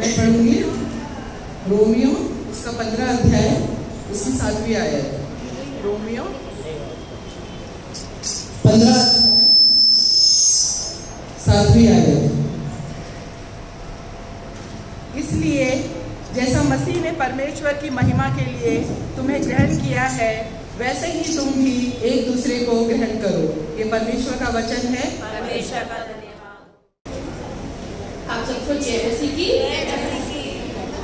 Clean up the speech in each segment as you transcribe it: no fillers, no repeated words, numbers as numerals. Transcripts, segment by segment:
मैं पढ़ूंगी रोमियो उसका 15 अध्याय उसकी 7वीं आयत। रोमियो 15 अध्याय 7वीं आयत। इसलिए जैसा मसीह ने परमेश्वर की महिमा के लिए तुम्हें ग्रहण किया है, वैसे ही तुम भी एक दूसरे को ग्रहण करो। ये परमेश्वर का वचन है। परमेश्वर का धन्यवाद। आप सबको जय मसीह की,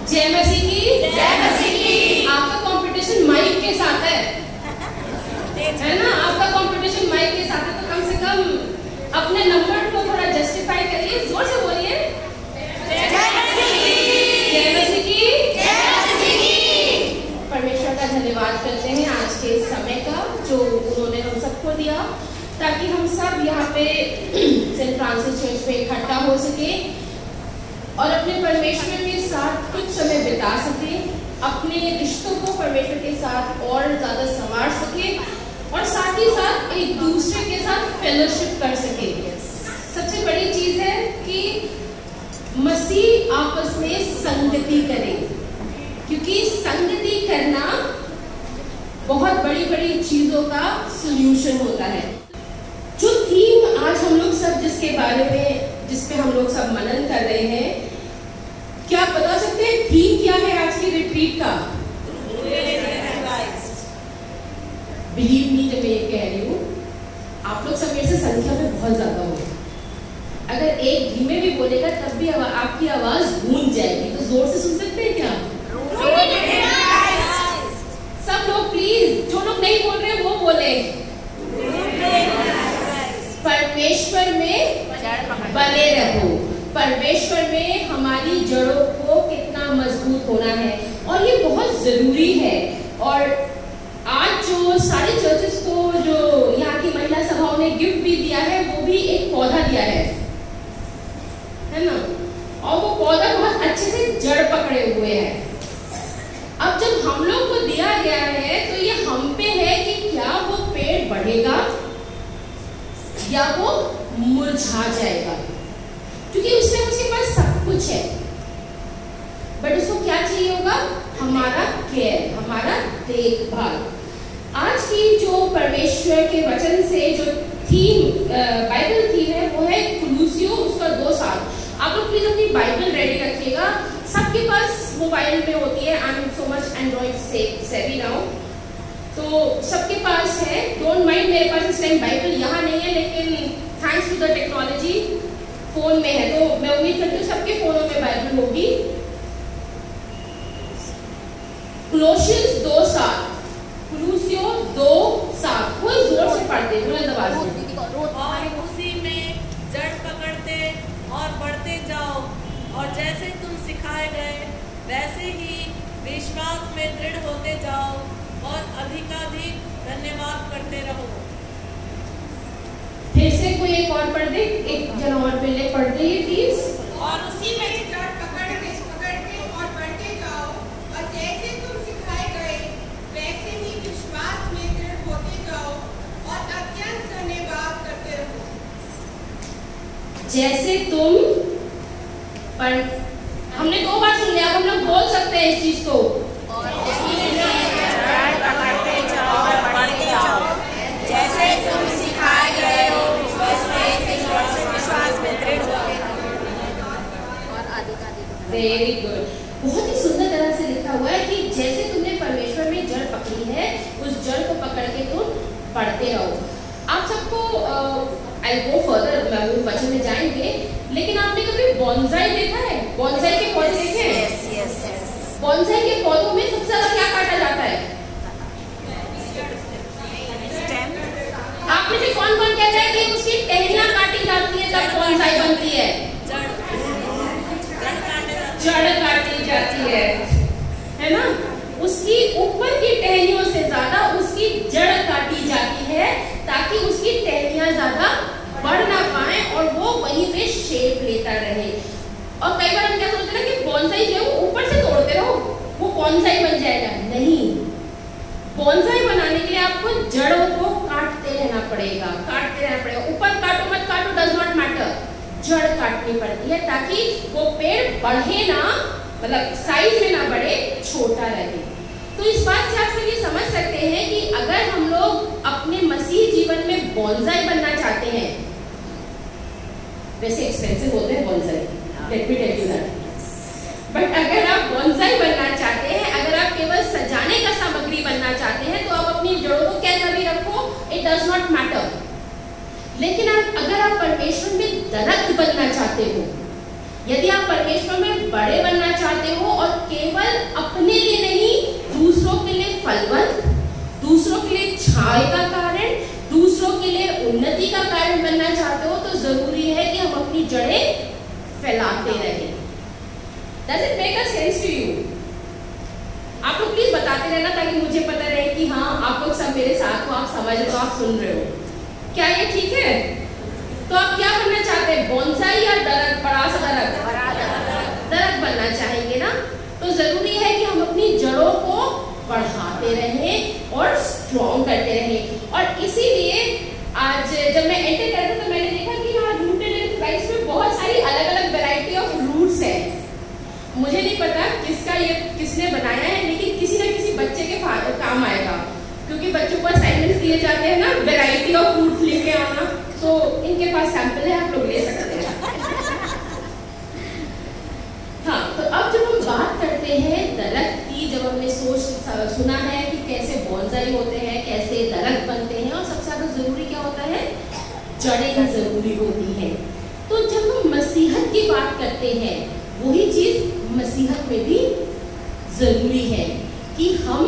जय मसीह की, जय मसीह की। आपका कंपटीशन माइक के साथ है ना? आपका कंपटीशन माइक के साथ है, तो कम से कम अपने नंबर को थोड़ा जस्टिफाई करिए, जोर से बोलिए जय मसीह की, जय मसीह की, जय मसीह की। परमेश्वर का धन्यवाद करते हैं आज के समय का जो उन्होंने हम सबको दिया, ताकि हम सब यहाँ पे सेंट फ्रांसिस चर्च में इकट्ठा हो सके और अपने परमेश्वर के साथ कुछ समय बिता सके, अपने रिश्तों को परमेश्वर के साथ और ज्यादा संवार सके और साथ ही साथ एक दूसरे के साथ फेलोशिप कर सके। सबसे बड़ी चीज है कि मसीह आपस में संगति करें, क्योंकि संगति करना बहुत बड़ी बड़ी चीजों का सॉल्यूशन होता है। जो थीम आज हम लोग सब जिसके बारे में जिसपे हम लोग सब मनन कर रहे हैं, क्या आप बता सकते हैं थीम क्या है आज की रिट्रीट का? बिलीव मी जब मैं ये कह रही हूँ, आप लोग सब मेरे से संख्या में बहुत ज्यादा हो। अगर एक धीमे भी बोलेगा तब भी आपकी आवाज गूंज जाएगी, तो जोर से सुन सकते हैं क्या? सब लोग प्लीज, जो लोग नहीं बोल रहे वो बोले। परमेश्वर में बने रहो। परमेश्वर में हमारी जड़ों को कितना मजबूत होना है और ये बहुत जरूरी है। और आज जो सारे चर्चेस को जो यहाँ की महिला सभाओं ने गिफ्ट भी दिया है, वो भी एक पौधा दिया है ना? और वो पौधा बहुत अच्छे से जड़ पकड़े हुए है। अब जब हम लोग को दिया गया है तो ये हम पे है कि क्या वो पेड़ बढ़ेगा या वो मुरझा जाएगा, क्योंकि उसके पास सब कुछ है, बट उसको क्या चाहिए होगा? हमारा केयर, हमारा देखभाल। आज की जो परमेश्वर के वचन से जो थीम बाइबल थीम है वो है कुलूसियो उसका 2:7। आप लोग प्लीज अपनी बाइबल रेडी रखिएगा। सबके पास मोबाइल में होती है। I am so much Android सेवी नाउ, तो सबके पास है। डोंट माइंड, मेरे पास इस टाइम बाइबल यहाँ नहीं है, लेकिन thanks to the technology phone में है, तो मैं उम्मीद करती हूँ सबके फोनों में बाइबल होगी। कोलोसियंस 2:7, कुलूसियो 2:7, वो जोर से पढ़ते बुलंद आवाज में। और उसी में जड़ पकड़ते और बढ़ते जाओ, और जैसे तुम सिखाए गए वैसे ही विश्वास में दृढ़ होते जाओ और अधिकाधिक धन्यवाद करते रहो। फिर से कोई एक और पढ़ दे, एक जन और पहले पढ़ दे प्लीज। और उसी में जड़ पकड़ते और बढ़ते जाओ, और जैसे तुम सिखाए गए वैसे ही विश्वास में दृढ़ होते जाओ और अत्यंत धन्यवाद करते रहो। जैसे तुम हमने 2 बार सुन लिया, हम लोग बोल सकते हैं इस चीज को। और उसी में जड़ पकड़ते जाओ और बढ़ते जाओ, जैसे तुम सिखाए गए हो वैसे विश्वास में दृढ़ होते और अधिकाधिक। वेरी गुड, बहुत ही सुंदर तरह से लिखा हुआ है कि जैसे तुमने परमेश्वर में जड़ पकड़ी है, उस जड़ को पकड़ के तुम बढ़ते रहो। आप सबको आई गो फर्दर, वचन में जाएंगे, लेकिन आपने कभी बॉन्साई देखा है? बॉन्साई के पौधे देखे हैं? बॉन्साई के पौधों में सबसे ज्यादा क्या काटा जाता है? आप में से कौन कौन कहता है कि उसकी टहनियां काटी जाती है तब बॉन्साई बनती है? जड़ काटी जाती है ना? उसकी ऊपर की टहनियों से ज्यादा उसकी जड़ काटी जाती है, ताकि उसकी टहनियां ज्यादा बढ़ ना पाए और वो वहीं पे शेप लेता रहे। और कई बार हम क्या सोचते हैं कि बॉन्साई जो है वो ऊपर से तोड़ते रहो, वो बॉन्साई बन जाएगा। नहीं, बॉन्साई बनाने के लिए आपको जड़ों को काटते रहना पड़ेगा, काटते रहना पड़ेगा। ऊपर काटो मत काटो, डज नॉट मैटर, जड़ काटनी पड़ती है ताकि वो पेड़ बढ़े ना, मतलब साइज में ना बढ़े, छोटा रहे। तो इस बात से आप सब ये समझ सकते हैं कि अगर हम लोग अपने मसीह जीवन में बॉन्साई बनना चाहते हैं, वैसे एक्सपेंसिव होते हैं bonsai, let me tell you that, but अगर आप बॉन्साई बनना चाहते हैं, अगर आप केवल सजाने का सामग्री बनना चाहते हैं, तो आप अपनी जड़ों को कैसा भी रखो, इट डज नॉट मैटर। लेकिन अगर आप परमेश्वर में दरख्त बनना चाहते हो, यदि आप परमेश्वर में बड़े बनना चाहते हो और केवल अपने लिए नहीं, दूसरों के लिए फलवंत, दूसरों के लिए छाया का कारण, दूसरों के लिए उन्नति का कारण बनना चाहते हो, तो जरूरी है कि हम अपनी जड़ें फैलाते रहें। Does it make a sense to you? आप लोग प्लीज बताते रहना ताकि मुझे पता रहे कि हाँ आप लोग सब मेरे साथ हो, आप समझ रहे हो, आप सुन रहे हो। क्या ये ठीक है? तो आप क्या बनना चाहते हैं, बॉन्साई या दरख्त, बड़ा सा दरख्त? दरख्त बनना चाहेंगे ना? तो जरूरी है कि हम अपनी जड़ों को बढ़ाते रहें और स्ट्रॉन्ग करते रहें। और इसीलिए आज जब मैं एंटर कर रहा तो मैंने देखा कि हाँ रूटेड इन क्राइस्ट में बहुत सारी अलग अलग वैरायटी ऑफ रूट्स है। मुझे नहीं पता किसने बनाया है, लेकिन किसी न किसी बच्चे के काम आएगा, क्योंकि बच्चों को असाइनमेंट्स दिए जाते हैं ना, वैरायटी ऑफ फ्रूट्स लेके आना, तो इनके पास सैंपल है, आप लोग ले सकते हैं। हाँ, तो अब जब हम बात करते हैं दरख्त की, जब हमने सुना है कि कैसे बॉन्साई होते हैं, कैसे दरख्त बनते हैं, और सबसे ज्यादा जरूरी क्या होता है, जड़ें जरूरी होती है। तो जब हम मसीहत की बात करते हैं, वही चीज मसीहत में भी जरूरी है कि हम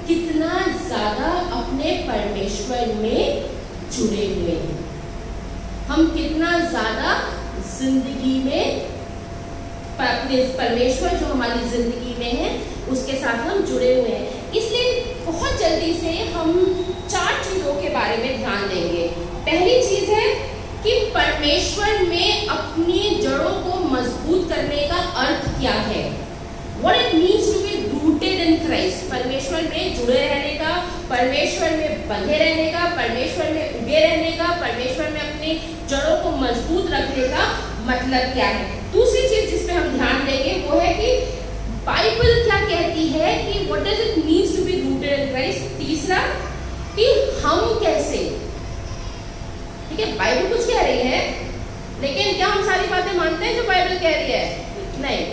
कितना ज्यादा अपने परमेश्वर में जुड़े हुए हैं, हम कितना ज्यादा जिंदगी में परमेश्वर जो हमारी जिंदगी में है उसके साथ हम जुड़े हुए हैं। इसलिए बहुत जल्दी से हम 4 चीजों के बारे में ध्यान देंगे। पहली चीज है कि परमेश्वर में अपनी जड़ों को मजबूत करने का अर्थ क्या है, What it means to be rooted in Christ। परमेश्वर में जुड़े रहने का, परमेश्वर में बंधे रहने का, परमेश्वर में उगे रहने का, परमेश्वर में अपनी जड़ों को मजबूत रखने का मतलब क्या है। दूसरी चीज जिस पे हम ध्यान देंगे वो है कि बाइबल क्या कहती है कि what does it means to be rooted in Christ। तीसरा कि हम कैसे, ठीक है, बाइबल कुछ कह रही है, लेकिन क्या हम सारी बातें मानते हैं जो बाइबल कह रही है? नहीं।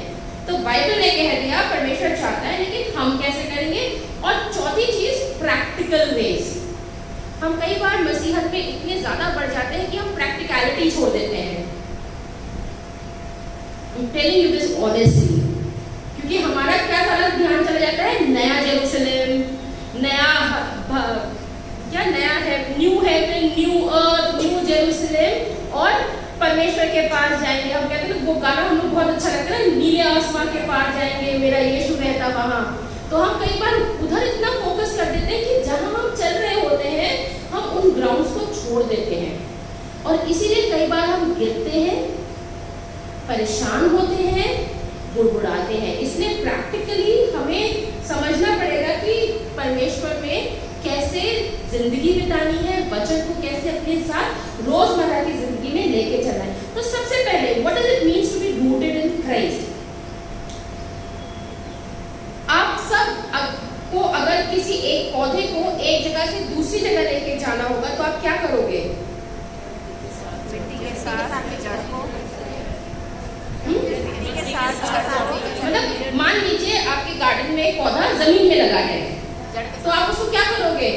तो बाइबल ने कह दिया, परमेश्वर चाहता है, लेकिन हम कैसे करेंगे। और चौथी चीज प्रैक्टिकल वेज। हम कई बार मसीहत में इतने ज्यादा बढ़ जाते हैं कि हम प्रैक्टिकलिटी छोड़ देते हैं। I'm telling you this honestly, क्योंकि हमारा क्या सारा ध्यान चला जाता है नया जेरूसलेम, नया है, न्यू हेवन, न्यू अर्थ, न्यू जेरूसलेम, और परमेश्वर के पास जाएंगे। हम कहते हैं वो गाना हम लोग बहुत अच्छा लगता है ना, नीले आसमान के पास जाएंगे, मेरा यीशु रहता वहां। तो हम कई बार उधर इतना फोकस कर देते हैं कि जहां हम चल रहे होते हैं हम उन ग्राउंड्स को छोड़ देते हैं, और इसीलिए कई बार हम गिरते हैं, परेशान होते हैं, बुड़बुड़ाते हैं। इसलिए प्रैक्टिकली हमें समझना पड़ेगा कि परमेश्वर में कैसे जिंदगी बितानी है, वचन को कैसे अपने साथ रोजमर्रा की जिंदगी में लेके चलना है। तो सबसे पहले what does it means to be rooted in Christ. आप सब को अगर किसी एक पौधे को एक जगह से दूसरी जगह लेके जाना होगा तो आप क्या करोगे? मतलब मान लीजिए आपके गार्डन में एक पौधा जमीन में लगा है, तो आप उसको क्या करोगे?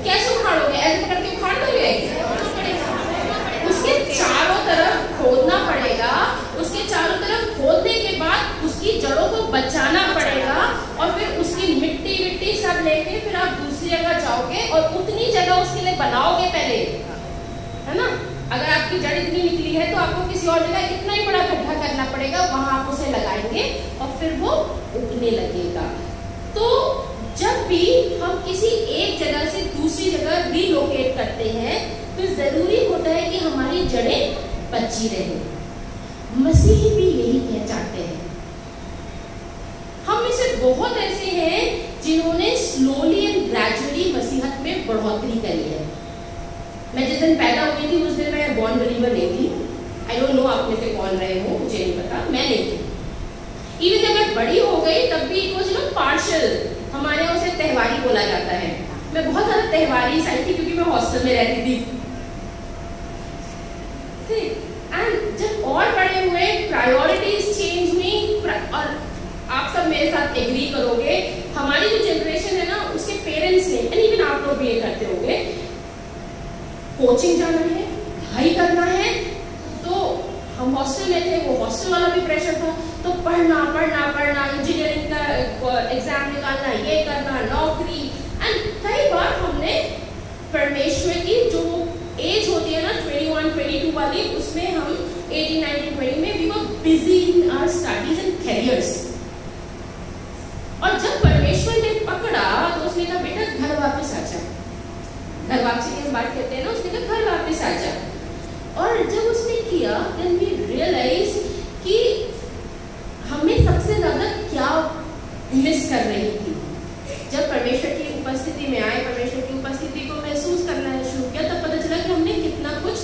कैसे उखाड़ोगे? ऐसे पकड़ के उखाड़ दोगे? उसके चारों तरफ खोदना पड़ेगा, उसके चारों तरफ खोदने के बाद उसकी जड़ों को बचाना पड़ेगा, और फिर उसकी मिट्टी सब लेके फिर आप दूसरी जगह जाओगे और उतनी जगह उसके लिए बनाओगे पहले, है ना। अगर आपकी जड़ इतनी निकली है तो आपको किसी और जगह इतना ही बड़ा गड्ढा करना पड़ेगा, वहां आप उसे लगाएंगे और फिर वो उगने लगेगा। तो जब भी हम किसी एक जगह से दूसरी जगह रीलोकेट करते हैं तो जरूरी होता है कि हमारी जड़ें बची रहें। मसीही भी यही कह चाहते हैं। हम में से बहुत ऐसे हैं जिन्होंने स्लोली एंड ग्रेजुअली मसीहत में बढ़ोतरी करी है। मैं जिस दिन पैदा हुई थी उस दिन मैं मैं बॉर्न बिलीवर नहीं थी। आई डोंट नो आप में से कौन रहे हो, मुझे नहीं पता, मैं नहीं थी। इवन जब मैं बड़ी हो गई तब भी it was you know partial, हमारे यहाँ उसे त्योहारी बोला जाता है। मैं बहुत ज़्यादा त्योहारी साइड थी क्योंकि मैं हॉस्टल में रहती थी। एंड जब और बड़े हुए प्रायोरिटीज चेंज हुई, और आप सब मेरे साथ एग्री करोगे, हमारी जो जनरेशन है ना उसके पेरेंट्स ने, एंड इवन आप लोग भी ये करते होंगे, कोचिंग जाना है, पढ़ाई करना है, तो हम हॉस्टल में थे, वो हॉस्टल वाला भी प्रेशर था, तो पढ़ना पढ़ना पढ़ना, इंजीनियरिंग का एग्जाम निकालना, ये करना, नौकरी। एंड कई बार हमने परमेश्वर की जो एज होती है ना 21-22 वाली, उसमें हम 18-19-20 में we were busy in our studies and careers. और जब परमेश्वर ने पकड़ा तो उसने कहा बेटा घर वापस आ जा। घर वापसी की हम बात करते हैं ना, उसने कहा घर वापस आ जा। और जब उसने किया देन वी रियलाइज कि हमें सबसे ज्यादा क्या मिस कर रही थी। जब परमेश्वर की उपस्थिति में आए, परमेश्वर की उपस्थिति को महसूस करना शुरू किया, तब पता चला कि हमने कितना कुछ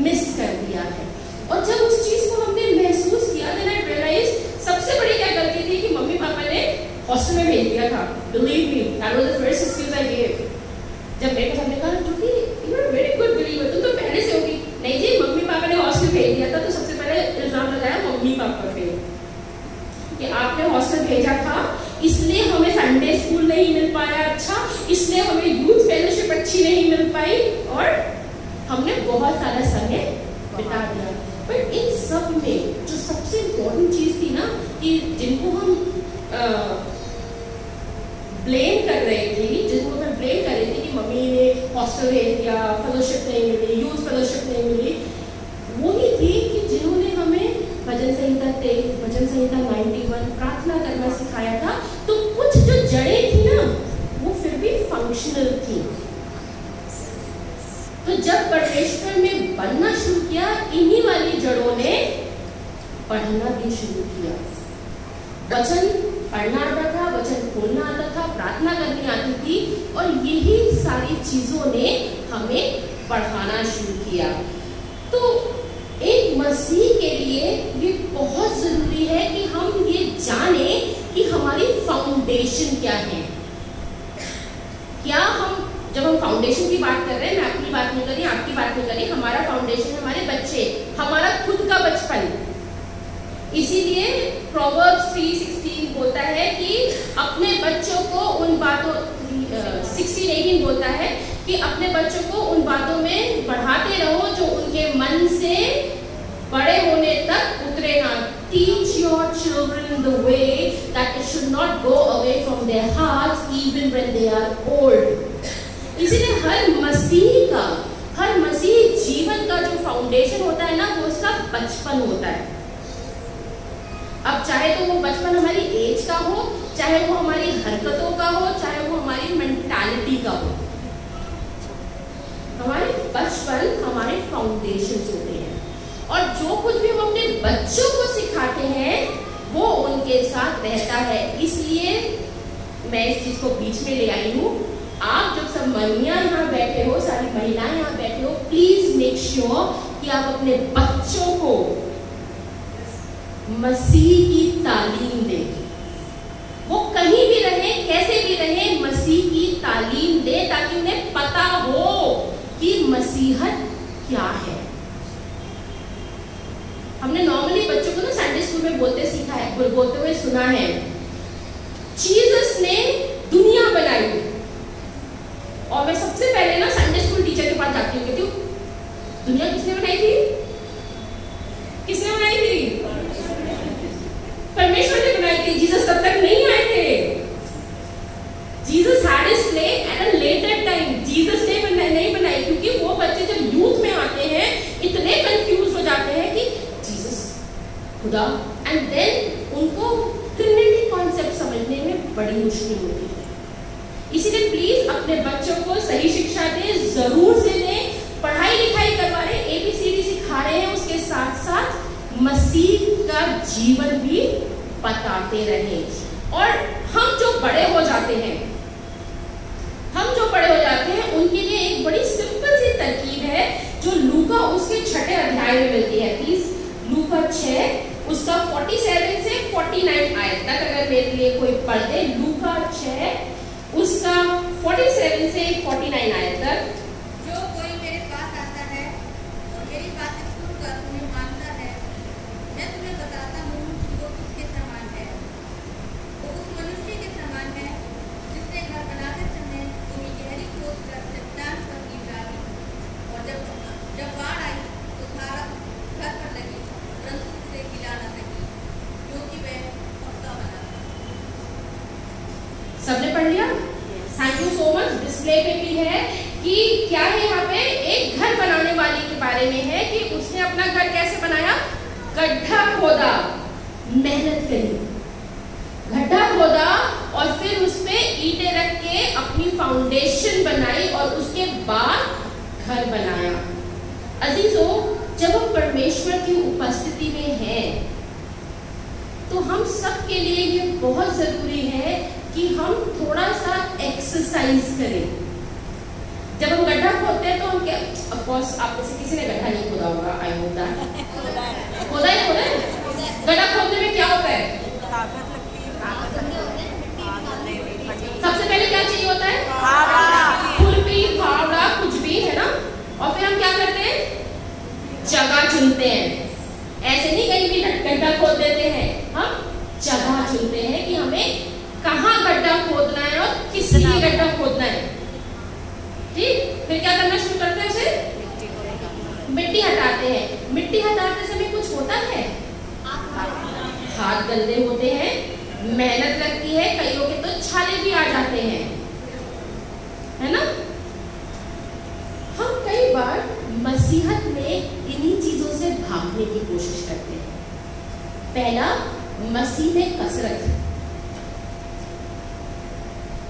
मिस कर दिया है। और जब उस चीज को हमने महसूस किया देन आई रियलाइज सबसे बड़ी क्या गलती थी कि मम्मी पापा ने हॉस्टल में भेज दिया था। Believe me, that was the first excuse I gave. जब मेरे को हमने कहा क्योंकि you are very good believer, तुम तो पहले से होगी। नहीं जी, मम्मी पापा ने हॉस्टल भेज दिया था, तो सबसे पहले इल्जाम लगाया मम्मी पापा पे कि आपने हॉस्टल भेजा था इसलिए हमें संडे स्कूल नहीं मिल पाया अच्छा, इसलिए हमें यूथ फेलोशिप अच्छी नहीं मिल पाई, और हमने बहुत सारा समय बिता दिया। बट इन सब में जो सबसे इम्पोर्टेंट चीज थी ना, कि जिनको हम ब्लेम कर रही थी, जिनको मैं ब्लेम कर रही थी कि मम्मी ने हॉस्टल भेज दिया, फेलोशिप नहीं मिली, यूथ फेलोशिप नहीं मिली, वही थी कि जिन्होंने हमें भजन संहिता 23, भजन संहिता 91 प्रार्थना करना सिखाया था। तो कुछ जो जड़ें थी ना वो फिर भी फंक्शनल थी। तो जब परमेश्वर में बनना शुरू किया, इन्हीं वाली जड़ों ने पढ़ना भी शुरू किया। वचन पढ़ना आता था, वचन खोलना आता था, प्रार्थना करनी आती थी, और यही सारी चीजों ने हमें पढ़ाना शुरू किया। तो एक मसीह के लिए ये बहुत जरूरी है कि हम ये जाने कि हमारी फाउंडेशन क्या है। क्या हम, जब हम फाउंडेशन की बात कर रहे हैं, मैं अपनी बात नहीं कर रही, आपकी बात नहीं कर रही, हमारा फाउंडेशन है हमारे बच्चे, हमारा खुद का बचपन। इसीलिए प्रोवर्ब्स 3:16 बोलता है कि अपने बच्चों को उन बातों 16-18 बोलता है कि अपने बच्चों को उन बातों में बढ़ाते रहो जो उनके मन से बड़े होने तक उतरे ना। Teach your children the way that it should not go away from their hearts even when they are old. इसीलिए हर मसीह जीवन का जो फाउंडेशन होता है ना, वो उसका बचपन होता है। अब चाहे तो वो बचपन हमारी एज का हो, चाहे वो हमारी हरकतों का हो, चाहे वो हमारी मेंटालिटी का हो, हमारे बचपन हमारे फाउंडेशन होते हैं। और जो कुछ भी हम अपने बच्चों को सिखाते हैं वो उनके साथ रहता है। इसलिए मैं इस चीज को बीच में ले आई हूँ। आप जब सब मम्मियाँ यहाँ बैठे हो, सारी महिलाएं यहाँ बैठे हो, प्लीज मेक श्योर कि आप अपने बच्चों को मसीह की तालीम दें। वो कहीं भी रहे, कैसे भी रहे, मसीह की तालीम दे, ताकि उन्हें पता हो कि मसीहत क्या है। हमने नॉर्मली बच्चों को ना संडे स्कूल में बोलते हुए सुना है, जीसस ने दुनिया बनाई। और मैं सबसे पहले ना संडे स्कूल टीचर के पास जाती हूँ, कहती हूँ दुनिया किसने बनाई थी? किसने बनाई थी? परमेश्वर ने बनाई थी। जीसस तब तक नहीं आए थे। Jesus had his place at a later time. Jesus ने नहीं बनाई, क्योंकि वो बच्चे जब यूथ में आते हैं इतने कंफ्यूज हो जाते हैं कि जीसस खुदा, एंड देन उनको ट्रिनिटी कॉन्सेप्ट समझने में बड़ी मुश्किल होती है। इसीलिए प्लीज अपने बच्चों को सही शिक्षा दें, जरूर से दें। पढ़ाई लिखाई करवा रहे, ABCD सिखा रहे हैं, उसके साथ साथ मसीह का जीवन भी बताते रहें। और हम जो बड़े हो जाते हैं, उनके लिए एक बड़ी सिंपल सी तरकीब है जो जो लूका उसके 6 अध्याय में मिलती है। प्लीज लूका 6 उसका 47 से 49 आयत तक अगर मेरे लिए कोई पढ़ दे। लूका 6 उसका 47 से 49 आयत तक। जो कोई मेरे पास आता है और मेरी बातें सुनकर उन्हें मानता है, मैं तुम्हें बताता हूँ कि वो किसके समान है। वो उस मनुष्य के समान है जिसने घर बनाते समय भूमि गहरी खोदकर चट्टान पर नींव डाली, और जब बाढ़ आई तो धारा घर पर लगी, परंतु उसे गिरा न सकी, क्योंकि वह पक्का बना था। सबने पढ़ लिया? Thank you so much. Display पे भी है कि क्या है, यहाँ पे एक घर बनाने वाले के बारे में है कि उसने अपना घर कैसे बनाया। गड्ढा खोदा, मेहनत करी, गड्ढा खोदा और फिर उस पे ईंटें रख के अपनी फाउंडेशन बनाई और उसके बाद घर बनाया। अजीजों, जब हम परमेश्वर की उपस्थिति में हैं तो हम सब के लिए ये बहुत जरूरी है कि हम थोड़ा सा एक्सरसाइज करें। जब हम गड्ढा खोदते हैं तो हम क्या, ऑफ कोर्स आप में से किसी ने गड्ढा नहीं खोदा होगा, आई होप दैट। खोदा है। गड्ढा खोदने में क्या होता है? सबसे पहले क्या चाहिए होता है? खुरपी, फावड़ा, कुछ भी, है ना। और फिर हम क्या करते हैं? जगह चुनते हैं। ऐसे नहीं कहीं भी गड्ढा खोद देते हैं, हम जगह चुनते हैं कि हमें कहाँ गड्ढा खोदना है और किस लिए गड्ढा खोदना है। ठीक, फिर क्या करना शुरू करते हैं? उसे मिट्टी हटाते हैं। मिट्टी हटाते समय कुछ होता है, हाथ गंदे होते हैं, मेहनत लगती है, कईयों के तो छाले भी आ जाते हैं, है ना। हम कई बार मसीहत में इन्हीं चीजों से भागने की कोशिश करते हैं। पहला, मसीह में कसरत।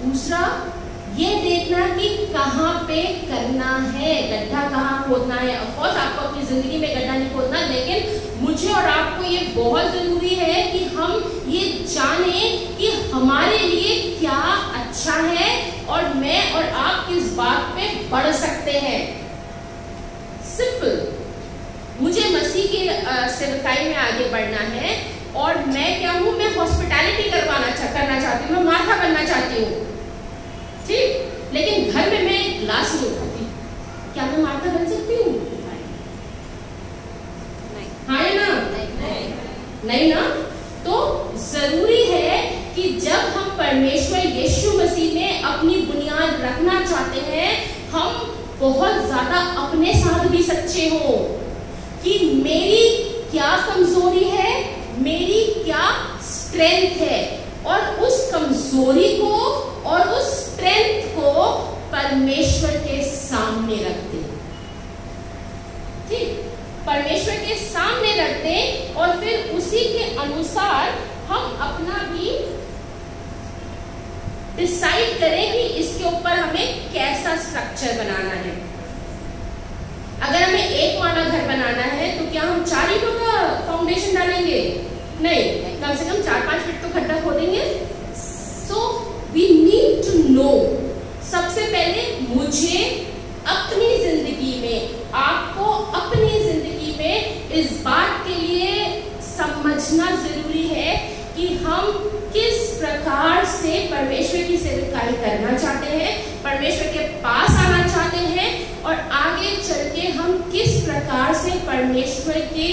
दूसरा, ये देखना कि कहाँ पे करना है, गड्ढा कहाँ खोदना है। ऑफ कोर्स आपको अपनी जिंदगी में गड्ढा नहीं खोदना, लेकिन मुझे और आपको ये बहुत जरूरी है कि हम ये जाने कि हमारे लिए क्या अच्छा है और मैं और आप किस बात पे बढ़ सकते हैं। सिंपल, मुझे मसीह की सेवकाई में आगे बढ़ना है और मैं क्या हूं, मैं हॉस्पिटैलिटी करना चाहती हूँ, मैं मार्था बनना चाहती हूँ। ठीक, लेकिन घर में मैं एक ग्लास नहीं उठाती, क्या मैं मार्था बन सकती हूँ? हाँ या ना? नहीं ना। तो जरूरी है कि जब हम परमेश्वर यीशु मसीह में अपनी बुनियाद रखना चाहते हैं, हम बहुत ज्यादा अपने साथ भी सच्चे हो कि मेरी क्या कमजोरी है, मेरी क्या स्ट्रेंथ है, और उस कमजोरी को और उस स्ट्रेंथ को परमेश्वर के सामने रखते हैं। ठीक, परमेश्वर के सामने रखते हैं और फिर उसी के अनुसार हम अपना भी डिसाइड करें कि इसके ऊपर हमें कैसा स्ट्रक्चर बनाना है। अगर हमें एक वाला घर बनाना है तो क्या हम 4 ईंटों का फाउंडेशन डालेंगे? नहीं, कम से कम 4-5 फीट तो खड्डा खोदेंगे। So we need to know, सबसे पहले मुझे अपनी जिंदगी में, आपको अपनी जिंदगी में इस बात के लिए समझना जरूरी है कि हम किस प्रकार से परमेश्वर की सेवकाई करना चाहते हैं, परमेश्वर के पास आना चाहते हैं और आगे चल के हम किस प्रकार से परमेश्वर के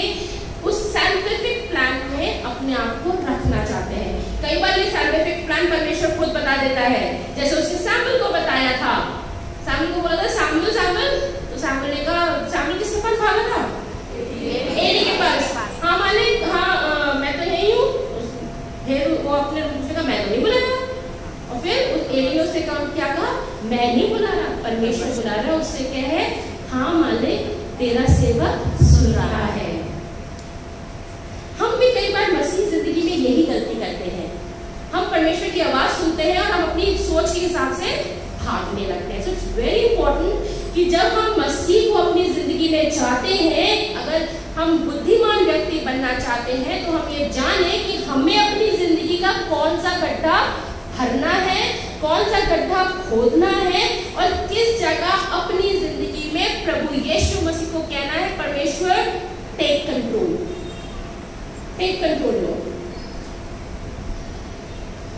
उस साइंटिफिक प्लान में अपने आप को रखना चाहते हैं। कई बार ये साइंटिफिक प्लान परमेश्वर खुद बता देता है, जैसे उसने सैमुअल को बताया था। सैमुअल को बोला था सैमुअल सैमुअल, तो सैमुअल ने कहा, सैमुअल किसके पास भागा था? एली के पास। हाँ मालिक, हाँ मैं तो यही हूँ। फिर वो अपने रूप से कहा, मैं तो नहीं बुलाया। और फिर उस एली ने उससे क्या कहा, मैं नहीं बुला रहा, परमेश्वर बुला रहा है। उससे क्या है, हाँ मालिक तेरा सेवक सुन रहा है। हम भी कई बार मसीह जिंदगी में यही गलती करते हैं, हम परमेश्वर की आवाज सुनते हैं और हम अपनी सोच के हिसाब से भागने लगते हैं। सो इट्स वेरी इंपॉर्टेंट कि जब हम मसीह को अपनी जिंदगी में चाहते हैं, अगर हम बुद्धिमान व्यक्ति बनना चाहते हैं, तो हम ये जाने कि हमें अपनी जिंदगी का कौन सा गड्ढा भरना है कौन सा गड्ढा खोदना है और किस जगह अपनी जिंदगी में प्रभु यीशु मसीह को कहना है, परमेश्वर टेक कंट्रोल लो।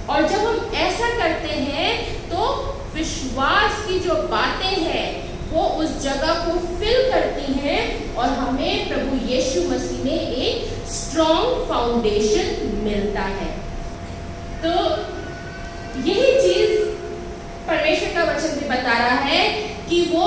और जब हम ऐसा करते हैं तो विश्वास की जो बातें हैं वो उस जगह को फिल करती हैं और हमें प्रभु यीशु मसीह में एक स्ट्रॉन्ग फाउंडेशन मिलता है। तो यही चीज परमेश्वर का वचन भी बता रहा है कि वो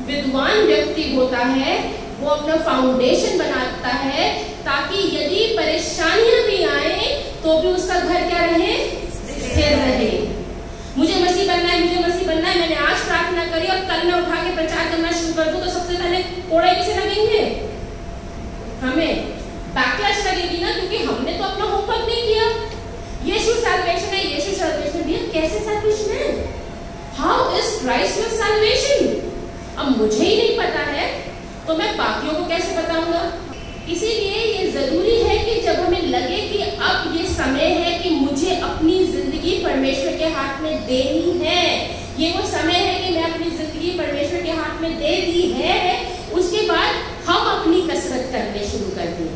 विद्वान व्यक्ति होता है, वो अपना फाउंडेशन बनाता है ताकि यदि परेशानियां भी आए तो भी उसका घर क्या रहे, स्थिर रहे। मुझे मसीह बनना है, मुझे मसीह बनना है, मैंने आज प्रार्थना करी और कल मैं उठा के प्रचार करना शुरू कर दूं तो सबसे पहले कोड़े किसे लगेंगे? हमें बैकलैश लगेगी ना, क्योंकि हमने तो अपना होमवर्क नहीं किया। यीशु सैल्वेशन है, यीशु सैल्वेशन दिया, कैसे सैल्वेशन है? How is Christ your salvation? अब मुझे ही नहीं पता है तो मैं बाकियों को कैसे बताऊंगा? इसीलिए ये जरूरी है कि जब हमें लगे कि अब ये समय है कि मुझे अपनी जिंदगी परमेश्वर के हाथ में देनी है, ये वो समय है कि मैं अपनी जिंदगी परमेश्वर के हाथ में दे दी है, उसके बाद हम अपनी कसरत करने शुरू कर दें,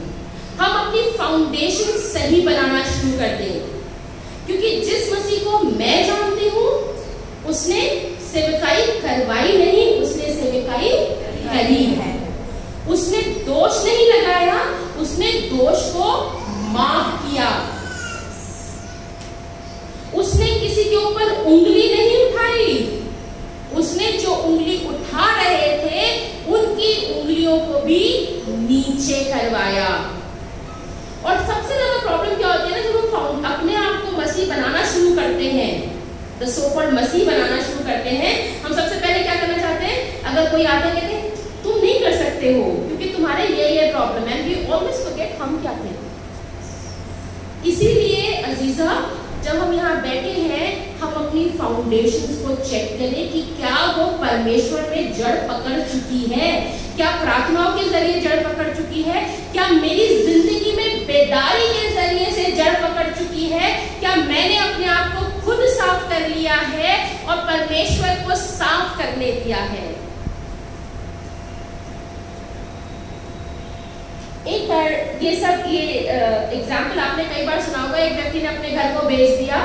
हम अपनी फाउंडेशन सही बनाना शुरू कर दें। क्योंकि जिस मसीह को मैं जानती हूँ उसने सेवकाई करवाई नहीं, उसने सेवकाई करी है। उसने दोष नहीं लगाया, उसने दोष को माफ किया। उसने किसी के ऊपर उंगली नहीं उठाई, उसने जो उंगली उठा रहे थे उनकी उंगलियों को भी नीचे करवाया। और सबसे ज्यादा प्रॉब्लम क्या होती है ना, जब हम अपने आप को मसीह बनाना शुरू करते हैं, द सो कॉल्ड मसीह बनाना शुरू करते हैं, हम सबसे पहले क्या करना चाहते हैं? अगर कोई आता कहते तुम नहीं कर सकते हो क्योंकि तुम्हारे ये प्रॉब्लम है, वी ऑलवेज फॉरगेट हम क्या थे। इसीलिए अजीजा, जब हम यहाँ बैठे हैं हम अपनी फाउंडेशंस को चेक करें कि क्या वो परमेश्वर में जड़ पकड़ चुकी है, क्या प्रार्थनाओं के जरिए जड़ पकड़ चुकी है, क्या मेरी जिंदगी में बेदारी के जरिए से जड़ पकड़ चुकी है, क्या मैंने अपने आप को खुद साफ कर लिया है और परमेश्वर को साफ करने दिया है। एक बार ये एग्जाम्पल आपने कई बार सुना होगा, एक व्यक्ति ने अपने घर को बेच दिया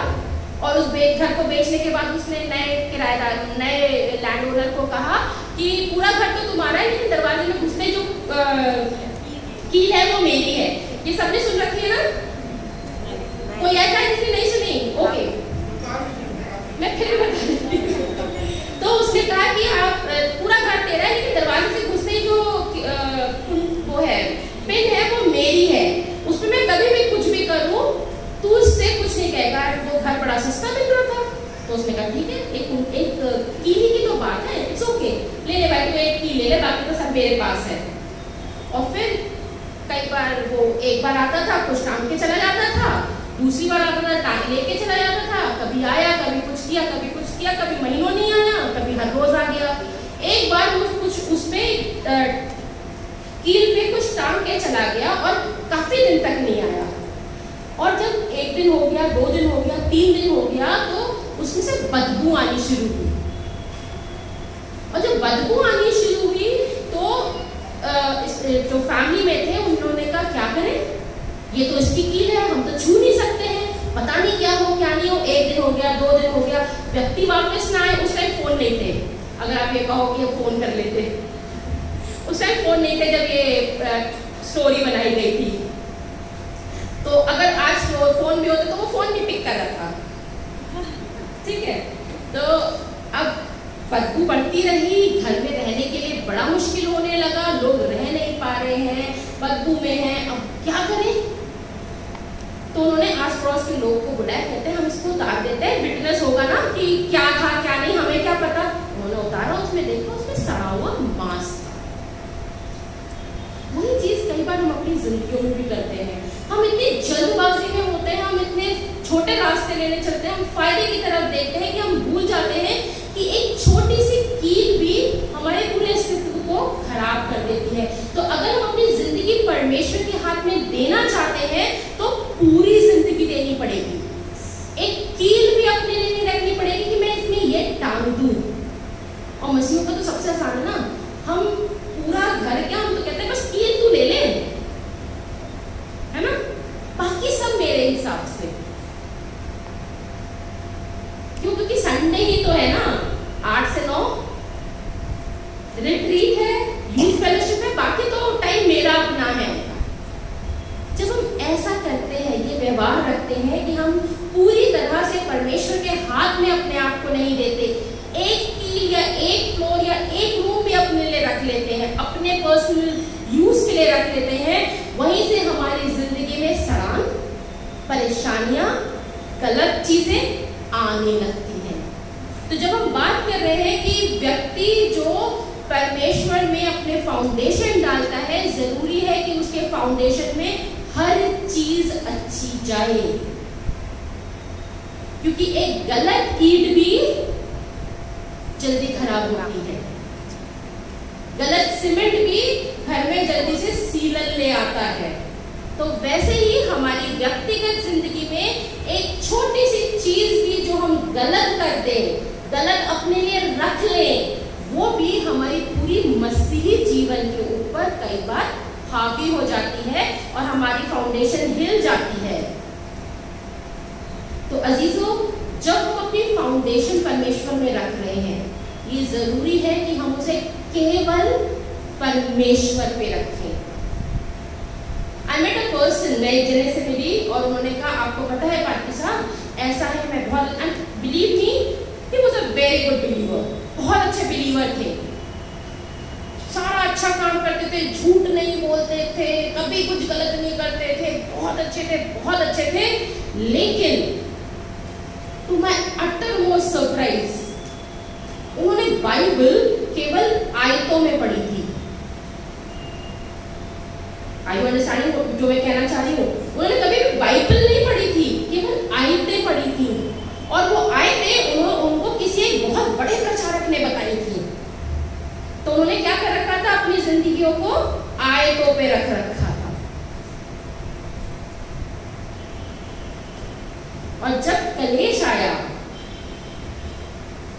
और उस घर को बेचने के बाद उसने नए लैंड ओनर को कहा कि पूरा घर तो तुम्हारा है लेकिन दरवाजे में घुसने जो कील है वो मेरी है। ये सबने सुन रखी है ना? कोई ऐसा है जिसने नहीं सुनी? ओके, मैं फिर बता देती हूँ। तो उसने कहा कि आप पूरा घर तेरा है लेकिन दरवाजे से घुसने जो वो है पिन है वो मेरी है, उसमें मैं कभी भी कुछ भी करूं तू उससे कुछ नहीं कहेगा। वो घर बड़ा सस्ता मिल रहा था तो उसने कहा ठीक है, एक कीली की तो बात है, इट्स ओके, ले ले भाई, तू एक की ले ले, बाकी तो सब मेरे पास है। और फिर कई बार वो एक बार आता था, कुछ टांग के चला जाता था, दूसरी बार आता था, टांग लेके चला जाता था, कभी आया, कभी कुछ किया, कभी कुछ किया, कभी महीनों नहीं आया, कभी हर रोज आ गया। एक बार वो कुछ उसमें कील पे कुछ टांग के चला गया और काफी दिन तक नहीं आया। और जब एक दिन हो गया, 2 दिन हो गया, 3 दिन हो गया तो उसमें से बदबू आनी शुरू हुई। और जब बदबू आनी शुरू हुई तो जो फैमिली में थे उन्होंने कहा क्या करें, ये तो इसकी कील है, हम तो छू नहीं सकते हैं, पता नहीं क्या हो क्या नहीं हो। 1 दिन हो गया, 2 दिन हो गया, व्यक्ति वापस ना आए। उस टाइम फोन नहीं थे, अगर आप ये कहो कि फोन कर लेते, उस टाइम फोन नहीं थे जब ये स्टोरी बनाई गई थी। तो अगर आज फोन भी होता तो वो फोन नहीं पिक कर रहा था, ठीक है। तो अब बदबू बढ़ती रही, घर में रहने के लिए बड़ा मुश्किल होने लगा, लोग रह नहीं पा रहे हैं, बदबू में हैं, अब क्या करें। तो उन्होंने आस पड़ोस के लोग को बुलाया, कहते हैं हम इसको उतार देते हैं, विटनेस होगा ना कि क्या था क्या नहीं, हमें क्या पता। उन्होंने उतारा, उसमें देखा उसमें सड़ा हुआ मांस था। वही चीज कई बार हम अपनी जिंदगियों में भी करते हैं। हम इतनी जल्दबाजी में होते हैं, हम इतने छोटे रास्ते लेने चलते हैं, हम फायदे की तरफ देखते हैं कि हम भूल जाते हैं कि एक छोटी सी कील भी हमारे पूरे अस्तित्व को खराब कर देती है। तो अगर हम अपनी जिंदगी परमेश्वर के हाथ में देना चाहते हैं तो पूरी जिंदगी देनी पड़ेगी। एक कील भी अपने लिए नहीं रखनी पड़ेगी हिसाब से। क्यों? क्योंकि संडे ही तो है ना, 8 से 9 रिट्रीट है, यूथ फेलोशिप है, बाकी तो टाइम मेरा अपना है। जब हम ऐसा करते हैं, ये व्यवहार रखते हैं कि हम पूरी तरह से परमेश्वर के हाथ में अपने आप को नहीं देते, एक की या एक फ्लोर या एक रूम भी अपने लिए रख लेते हैं, अपने पर्सनल यूज के लिए रख लेते हैं, वहीं से हमारी जिंदगी में सड़ान, परेशानियां, गलत चीजें आने लगती हैं। तो जब हम बात कर रहे हैं कि व्यक्ति जो परमेश्वर में अपने फाउंडेशन डालता है, जरूरी है कि उसके फाउंडेशन में हर चीज अच्छी जाए, क्योंकि एक गलत ईंट भी जल्दी खराब होती है, गलत सीमेंट भी घर में जल्दी से सीलन ले आता है। तो वैसे ही हमारी व्यक्तिगत जिंदगी में एक छोटी सी चीज भी जो हम गलत कर दें, गलत अपने लिए रख लें, वो भी हमारी पूरी मसीही जीवन के ऊपर कई बार हावी हो जाती है और हमारी फाउंडेशन हिल जाती है। तो अजीजों, जब हम अपनी फाउंडेशन परमेश्वर में रख रहे हैं, ये जरूरी है कि हम उसे केवल परमेश्वर पे रखें। आई मेट अ पर्सन, मैं एक जने से मिली और उन्होंने कहा, आपको पता है पार्टी साहब ऐसा है, मैं बहुत, and believe me, he was a very good believer, बहुत अच्छे बिलीवर थे, सारा अच्छा काम करते थे, झूठ नहीं बोलते थे, कभी कुछ गलत नहीं करते थे, बहुत अच्छे थे, बहुत अच्छे थे। लेकिन to my utter most surprise, उन्होंने बाइबल केवल आयतों में पढ़ी थी। आई यू अंडरस्टैंडिंग जो मैं कहना चाह रही हूँ? उन्होंने कभी भी बाइबल नहीं पढ़ी थी, केवल आयतें पढ़ी थी, और वो आयतें उनको किसी एक बहुत बड़े प्रचारक ने बताई थी। तो उन्होंने क्या कर रखा था? अपनी जिंदगियों को आयतों पे रख रखा था। और जब कलेश आया,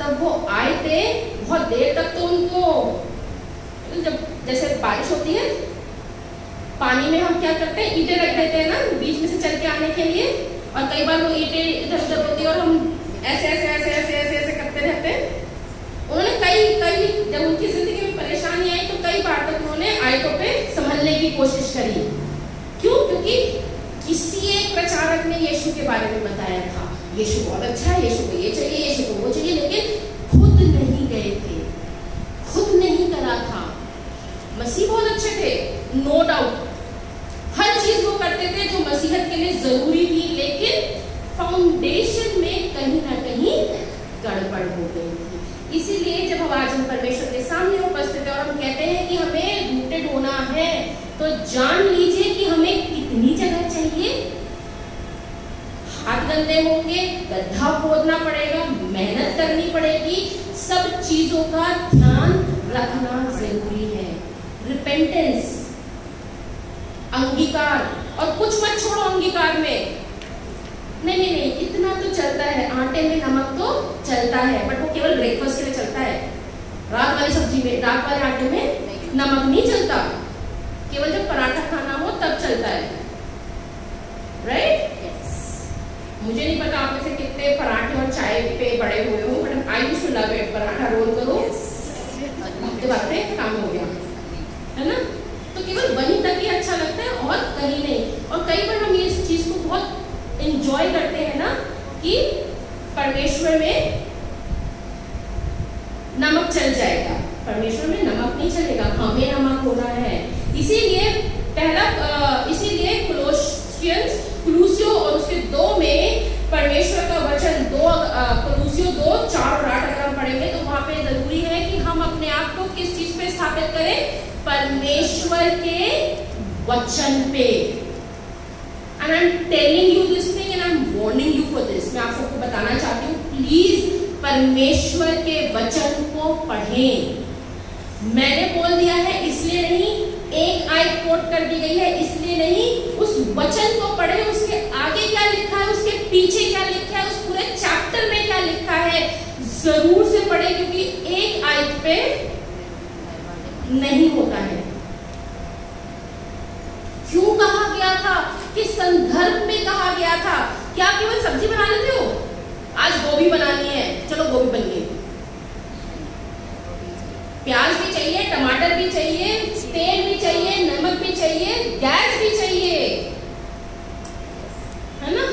तब वो आयतें बहुत देर तक तो उनको, जब जैसे बारिश होती है, पानी में हम क्या करते हैं, ईंटें रख देते हैं ना बीच में से चल के आने के लिए, और कई बार वो ईंटें इधर उधर होती है और हम ऐसे ऐसे ऐसे ऐसे ऐसे ऐसे करते रहते हैं। उन्होंने कई जब उनकी जिंदगी में परेशानी आई तो कई बार तक उन्होंने आयतों पे संभलने की कोशिश करी। क्यों? क्योंकि किसी एक प्रचारक ने यीशु के बारे में बताया था, यीशु बहुत अच्छा है, यीशु को ये चाहिए, यीशु को वो चाहिए, लेकिन खुद नहीं गए थे, खुद नहीं करा था। मसीह बहुत अच्छे थे, नो डाउट, हर चीज वो करते थे जो मसीहत के लिए जरूरी थी, लेकिन फाउंडेशन में कहीं ना कहीं गड़बड़ हो गई थी। इसीलिए जब आज हम परमेश्वर के सामने उपस्थित हैं और हम कहते हैं कि हमें रूटेड होना है, तो जान लीजिए कि हमें कितनी जगह चाहिए। हाथ गंदे होंगे, गड्ढा खोदना पड़ेगा, मेहनत करनी पड़ेगी, सब चीजों का ध्यान रखना जरूरी है। रिपेंटेंस, अंगीकार, और कुछ मत छोड़ो अंगीकार में, नहीं, इतना तो चलता है, आटे में नमक तो चलता है, बट वो केवल ब्रेकफास्ट के लिए चलता है। रात वाली सब्जी में, रात वाले आटे में नमक नहीं चलता, केवल जब पराठा खाना हो तब चलता है, राइट? यस। मुझे नहीं पता आप में से कितने पराठे और चाय पे बड़े हुए हो, but I used to love it. Paratha roll करो, जब आते काम हो गया, है ना? तो केवल वहीं तक ही अच्छा लगता है और कहीं नहीं। और कई बार हम इस चीज को बहुत एंजॉय करते हैं ना, कि परमेश्वर में नमक चल जाएगा, परमेश्वर में नमक नहीं चलेगा, हमें नमक होना है। इसीलिए कुलूसियो और उसके 2 में परमेश्वर का वचन, कुलूसियो 2:4 और 8 अगर हम पढ़ेंगे तो वहां पे जरूरी है कि हम अपने आप को किस चीज पे स्थापित करें? परमेश्वर के वचन पे। And I'm telling you this thing and I'm warning you for this. मैं आप सबको बताना चाहती हूँ, प्लीज परमेश्वर के वचन को पढ़ें। मैंने बोल दिया है इसलिए नहीं, एक आयत कोट कर दी गई है इसलिए नहीं, उस वचन को पढ़ें, उसके आगे क्या लिखा है, उसके पीछे क्या लिखा है, उस पूरे चैप्टर में क्या लिखा है, जरूर से पढ़ें, क्योंकि एक आयत पे नहीं होता है। क्यों कहा गया था? कि संदर्भ में कहा गया गया था। क्या केवल सब्जी बना लेते हो? आज गोभी बनानी है, चलो गोभी बन गई। प्याज भी चाहिए, टमाटर भी चाहिए, तेल भी चाहिए, नमक भी चाहिए, गैस भी चाहिए, है ना?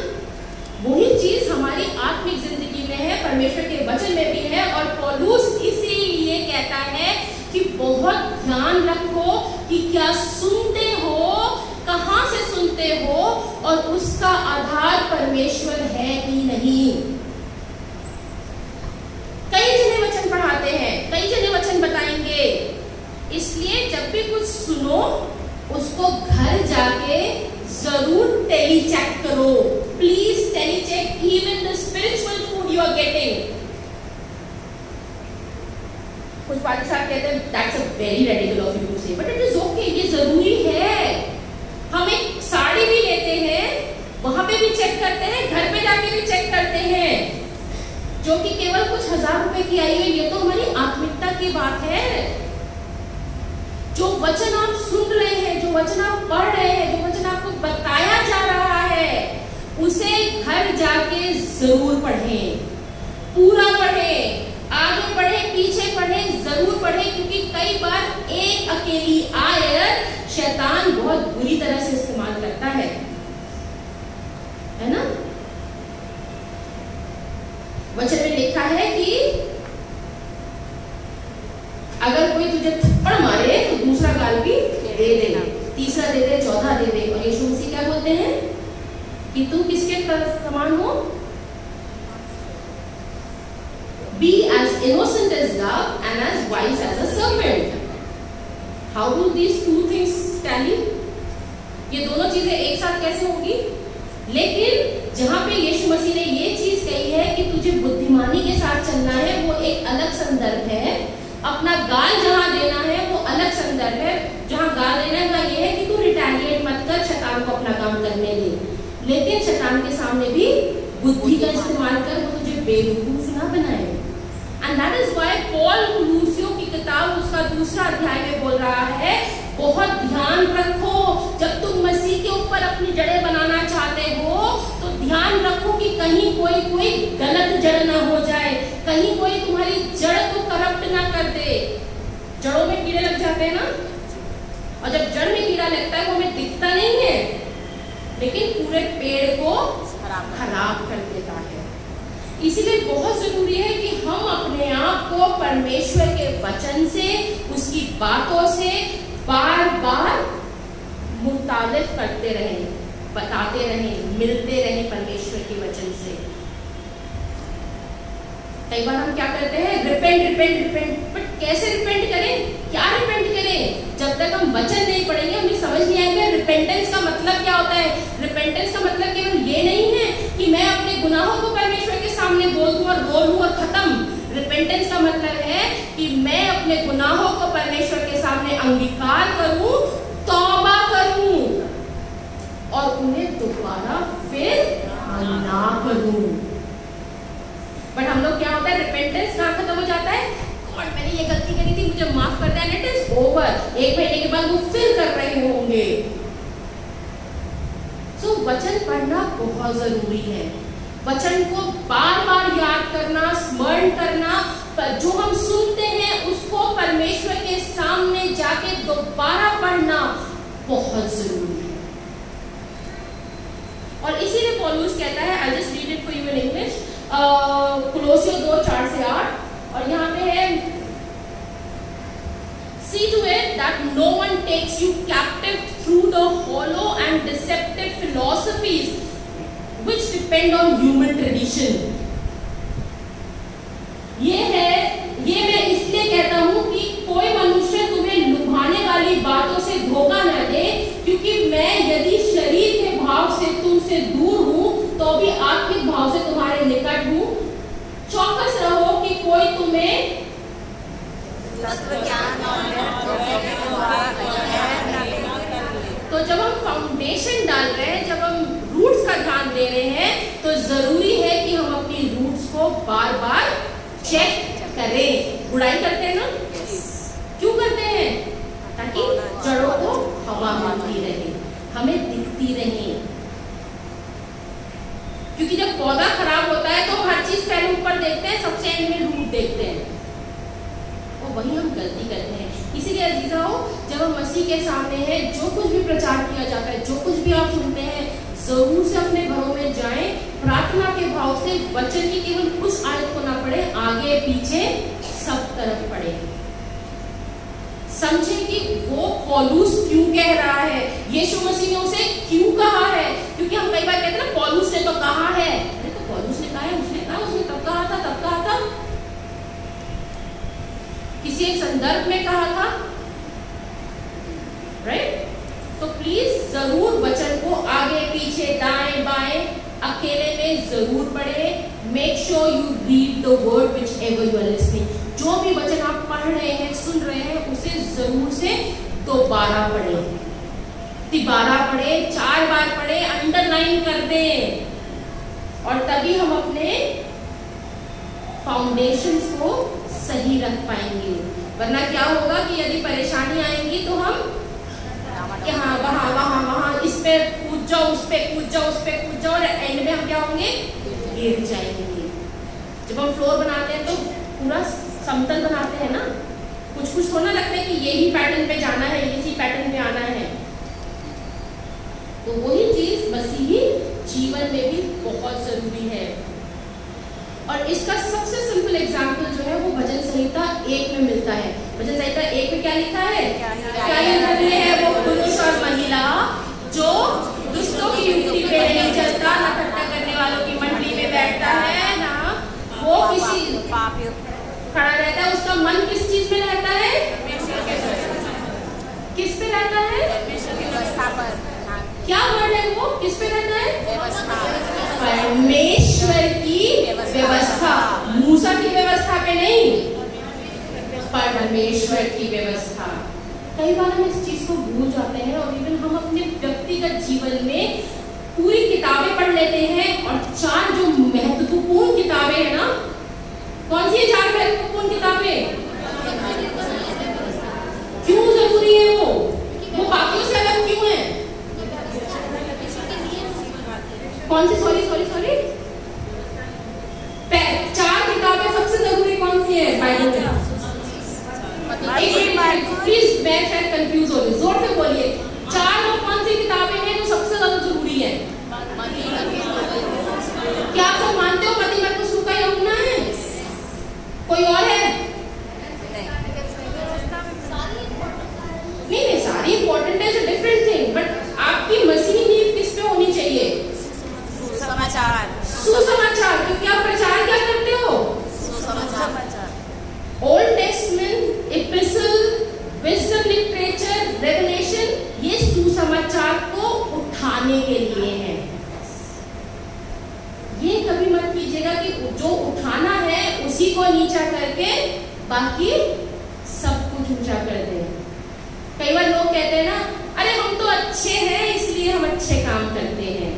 वही चीज हमारी आत्मिक जिंदगी में है, परमेश्वर के वचन में भी है। और पौलुस इसीलिए कहता है कि बहुत ध्यान रखो कि क्या सुनते हो, कहां से सुनते हो, और उसका आधार परमेश्वर है कि नहीं। कई जने वचन पढ़ाते हैं, कई जने वचन बताएंगे, इसलिए जब भी कुछ सुनो उसको घर जाके जरूर टेली चेक करो। Please tally check even the spiritual food you are getting. कुछ पार्टी साहब कहते हैं that's a very radical of you to say, but it is okay, ये जरूरी है। हम एक साड़ी भी लेते हैं, वहां पे भी चेक करते हैं, घर पे जाके भी चेक करते हैं, जो कि केवल कुछ हजार रुपए की आई है। ये तो हमारी आत्मिकता की बात है। जो वचन आप सुन रहे हैं, जो वचन आप पढ़ रहे हैं, जो वचन आपको बताया जा रहा है, उसे घर जाके जरूर पढ़ें, पूरा पढ़ें, आगे पढ़ें, पीछे पढ़ें, जरूर पढ़ें, क्योंकि कई बार एक अकेली आयत शैतान बहुत बुरी तरह से इस्तेमाल करता है ना? वचन में लिखा है कि अगर कोई तुझे थप्पड़ मारे तो दूसरा गाल भी दे दे, तीसरा दे दे, चौथा दे दे। और यीशु मसीह क्या बोलते हैं कि तू किसके समान हो? Be as innocent as dove and as wise as a serpent. How do these two things tally? ये दोनों चीजें एक साथ कैसे होगी? लेकिन जहां पे यीशु मसीह ने ये चीज कही है कि तुझे बुद्धिमानी के साथ चलना है, वो एक अलग संदर्भ है। अपना गाल जहां देना है वो अलग संदर्भ है। जहां गाल देना है वहां ये है कि तू रिटेलिएट मत कर, शैतान को अपना काम करने दे, लेकिन शैतान के सामने भी बुद्धि का इस्तेमाल कर, वो तुझे बेवकूफ ना बनाए। And that is why Paul कुलूसियों की किताब उसका 2 अध्याय में बोल रहा है, बहुत ध्यान रखो जब तुम मसीह के ऊपर अपनी जड़ें बनाना चाहते हो, तो ध्यान रखो कि कहीं कोई गलत जड़ ना हो जाए, कहीं कोई तुम्हारी जड़ को करप्ट ना कर दे। जड़ों में कीड़े लग जाते हैं ना, और जब जड़ में कीड़ा लगता है वो हमें दिखता नहीं है, लेकिन पूरे पेड़ को खराब कर देता है। इसीलिए बहुत जरूरी है कि हम अपने आप को परमेश्वर के वचन से, उसकी बातों से बार बार मुतालिफ करते रहें, बताते रहें, मिलते रहें परमेश्वर के वचन से। कई बार हम क्या करते हैं, रिपेंट, बट कैसे रिपेंट करें, क्या रिपेंट करें? जब तक हम वचन नहीं पढ़ेंगे हमें समझ नहीं आएगा रिपेंटेंस का मतलब क्या होता है। रिपेंटेंस का मतलब केवल ये नहीं है कि मैं अपने गुनाहों को परमेश्वर के सामने बोल दूं और रो लूं और खत्म। रिपेंटेंस का मतलब है कि मैं अपने गुनाहों को परमेश्वर के सामने अंगीकार करूं, तौबा करूं और उन्हें दोबारा फिर ना करूं। बट हम लोग क्या होता है, रिपेंटेंस कहाँ खत्म हो जाता है, गॉड मैंने ये गलती करी थी, मुझे माफ कर देना, इट इज ओवर। 1 महीने के बाद वो फिर कर रहे होंगे। सो वचन पढ़ना बहुत जरूरी है। वचन को बार बार याद करना, स्मरण करना, पर जो हम सुनते हैं उसको परमेश्वर के सामने जाके दोबारा पढ़ना बहुत जरूरी है। और इसीलिए पौलुस कहता है, I just read it for you in English, कुलोसियों 2:4-8, और यहाँ पे है, see to it that no one takes you captive through the hollow and deceptive philosophies which depend on human tradition. ये मैं इसलिए कहता हूँ कि कोई मनुष्य तुम्हें लुभाने वाली बातों से धोखा न दे, क्योंकि मैं यदि शरीर के भाव से तुमसे दूर हूँ तो भी आत्मिक भाव से तुम्हारे निकट हूँ। चौकस रहो कि कोई तुम्हें तो जब हम फाउंडेशन डाल रहे हैं, जब हम रूट्स का ध्यान दे रहे हैं, तो जरूरी है कि हम अपनी रूट्स को बार बार चेक करें। गुड़ाई करते हैं ना, क्यों करते हैं? ताकि जड़ों को हवा मिलती रहे, हमें दिखती रहे। क्योंकि जब पौधा खराब होता है तो हर चीज पहले ऊपर देखते हैं, सबसे एंड में रूट देखते हैं, और वही हम गलती करते हैं। इसीलिए अजीजाओ, जब हम मसीह के सामने हैं, जो कुछ भी प्रचार किया जाता है, जो कुछ भी आप सुनते हैं, जरूर से अपने घरों में जाएं, प्रार्थना के भाव से वचन की केवल कुछ आयत को ना पढ़े, आगे पीछे सब तरफ पढ़े, समझे कि वो पौलुस क्यों कह रहा है, यीशु मसीह ने उसे क्यों कहा है। क्योंकि हम कई बार कहते हैं ना, पौलुस ने तो कहा है, अरे तो पौलुस ने कहा है, उसने कहा, उसने तब कहा था, तब कहा था, किसी एक संदर्भ में कहा था, राइट। तो प्लीज जरूर वचन को आगे पीछे दाएं बाएं अकेले में जरूर पढ़ें। Make sure you read the word which ever you are listening. जो भी वचन आप पढ़ रहे हैं, सुन रहे हैं, उसे जरूर से दोबारा पढ़ें, 12 पढ़ें, 4 बार पढ़ें, अंडरलाइन कर दें, और तभी हम अपने फाउंडेशंस को सही रख पाएंगे। वरना क्या होगा कि यदि परेशानी आएंगी तो हम यहाँ वहां वहां वहां इस पे कूद जाओ, उस पे कूद जाओ, उस पे कूद जाओ, और एंड में हम क्या होंगे, गिर जाएंगे। जब हम फ्लोर बनाते हैं तो पूरा समतल बनाते हैं ना, कुछ कुछ थोड़ा लगता है कि यही पैटर्न पे जाना है, इसी पैटर्न पे आना है। तो वही चीज मसीही जीवन में भी बहुत जरूरी है। और इसका सबसे सिंपल एग्जाम्पल जो है वो भजन संहिता 1 में मिलता है। भजन संहिता 1 में क्या लिखा है, क्या लिखा है, वो पुरुष और महिला जो दुष्टों की युक्ति पे नहीं चलता, ना ठट्टा करने वालों की मंडली में बैठता है, ना वो किसी खड़ा रहता है, उसका मन किस चीज में रहता है, किस पे रहता है, क्या वर्ड है वो, किस पे रहता है, परमेश्वर की व्यवस्था, मूसा की व्यवस्था पे नहीं, परमेश्वर की व्यवस्था। कई बार हम इस चीज को भूल जाते हैं, और इवन हम अपने व्यक्तिगत जीवन में पूरी किताबें पढ़ लेते हैं, और 4 जो महत्वपूर्ण किताबें हैं ना, कौन सी 4 महत्वपूर्ण किताबें, क्यों जरूरी है वो बाकियों से अलग क्यों है, कौन सी, सॉरी 4 किताबें सबसे जरूरी कौन सी है बाइबल में? प्लीज, मैं शायद कंफ्यूज हो गई, जोर से बोलिए, 4 और कौन सी किताबें हैं जो सबसे ज्यादा जरूरी है? क्या आप सब मानते हो मती, मरकुस, लूका, यूहन्ना है? कोई और है? नहीं, सारी इंपॉर्टेंट है, डिफरेंट थिंग, बट आपकी मसीही नींव किस पे होनी चाहिए? सुसमाचार। क्योंकि आप प्रचार क्या करते हो? Old testament, epistle, wisdom literature, revelation, ये सुसमाचार को उठाने के लिए है। ये कभी मत कीजिएगा कि जो उठाना है उसी को नीचा करके बाकी सब कुछ ऊंचा कर दे। कई बार लोग कहते हैं ना, अरे हम तो अच्छे हैं इसलिए हम अच्छे काम करते हैं,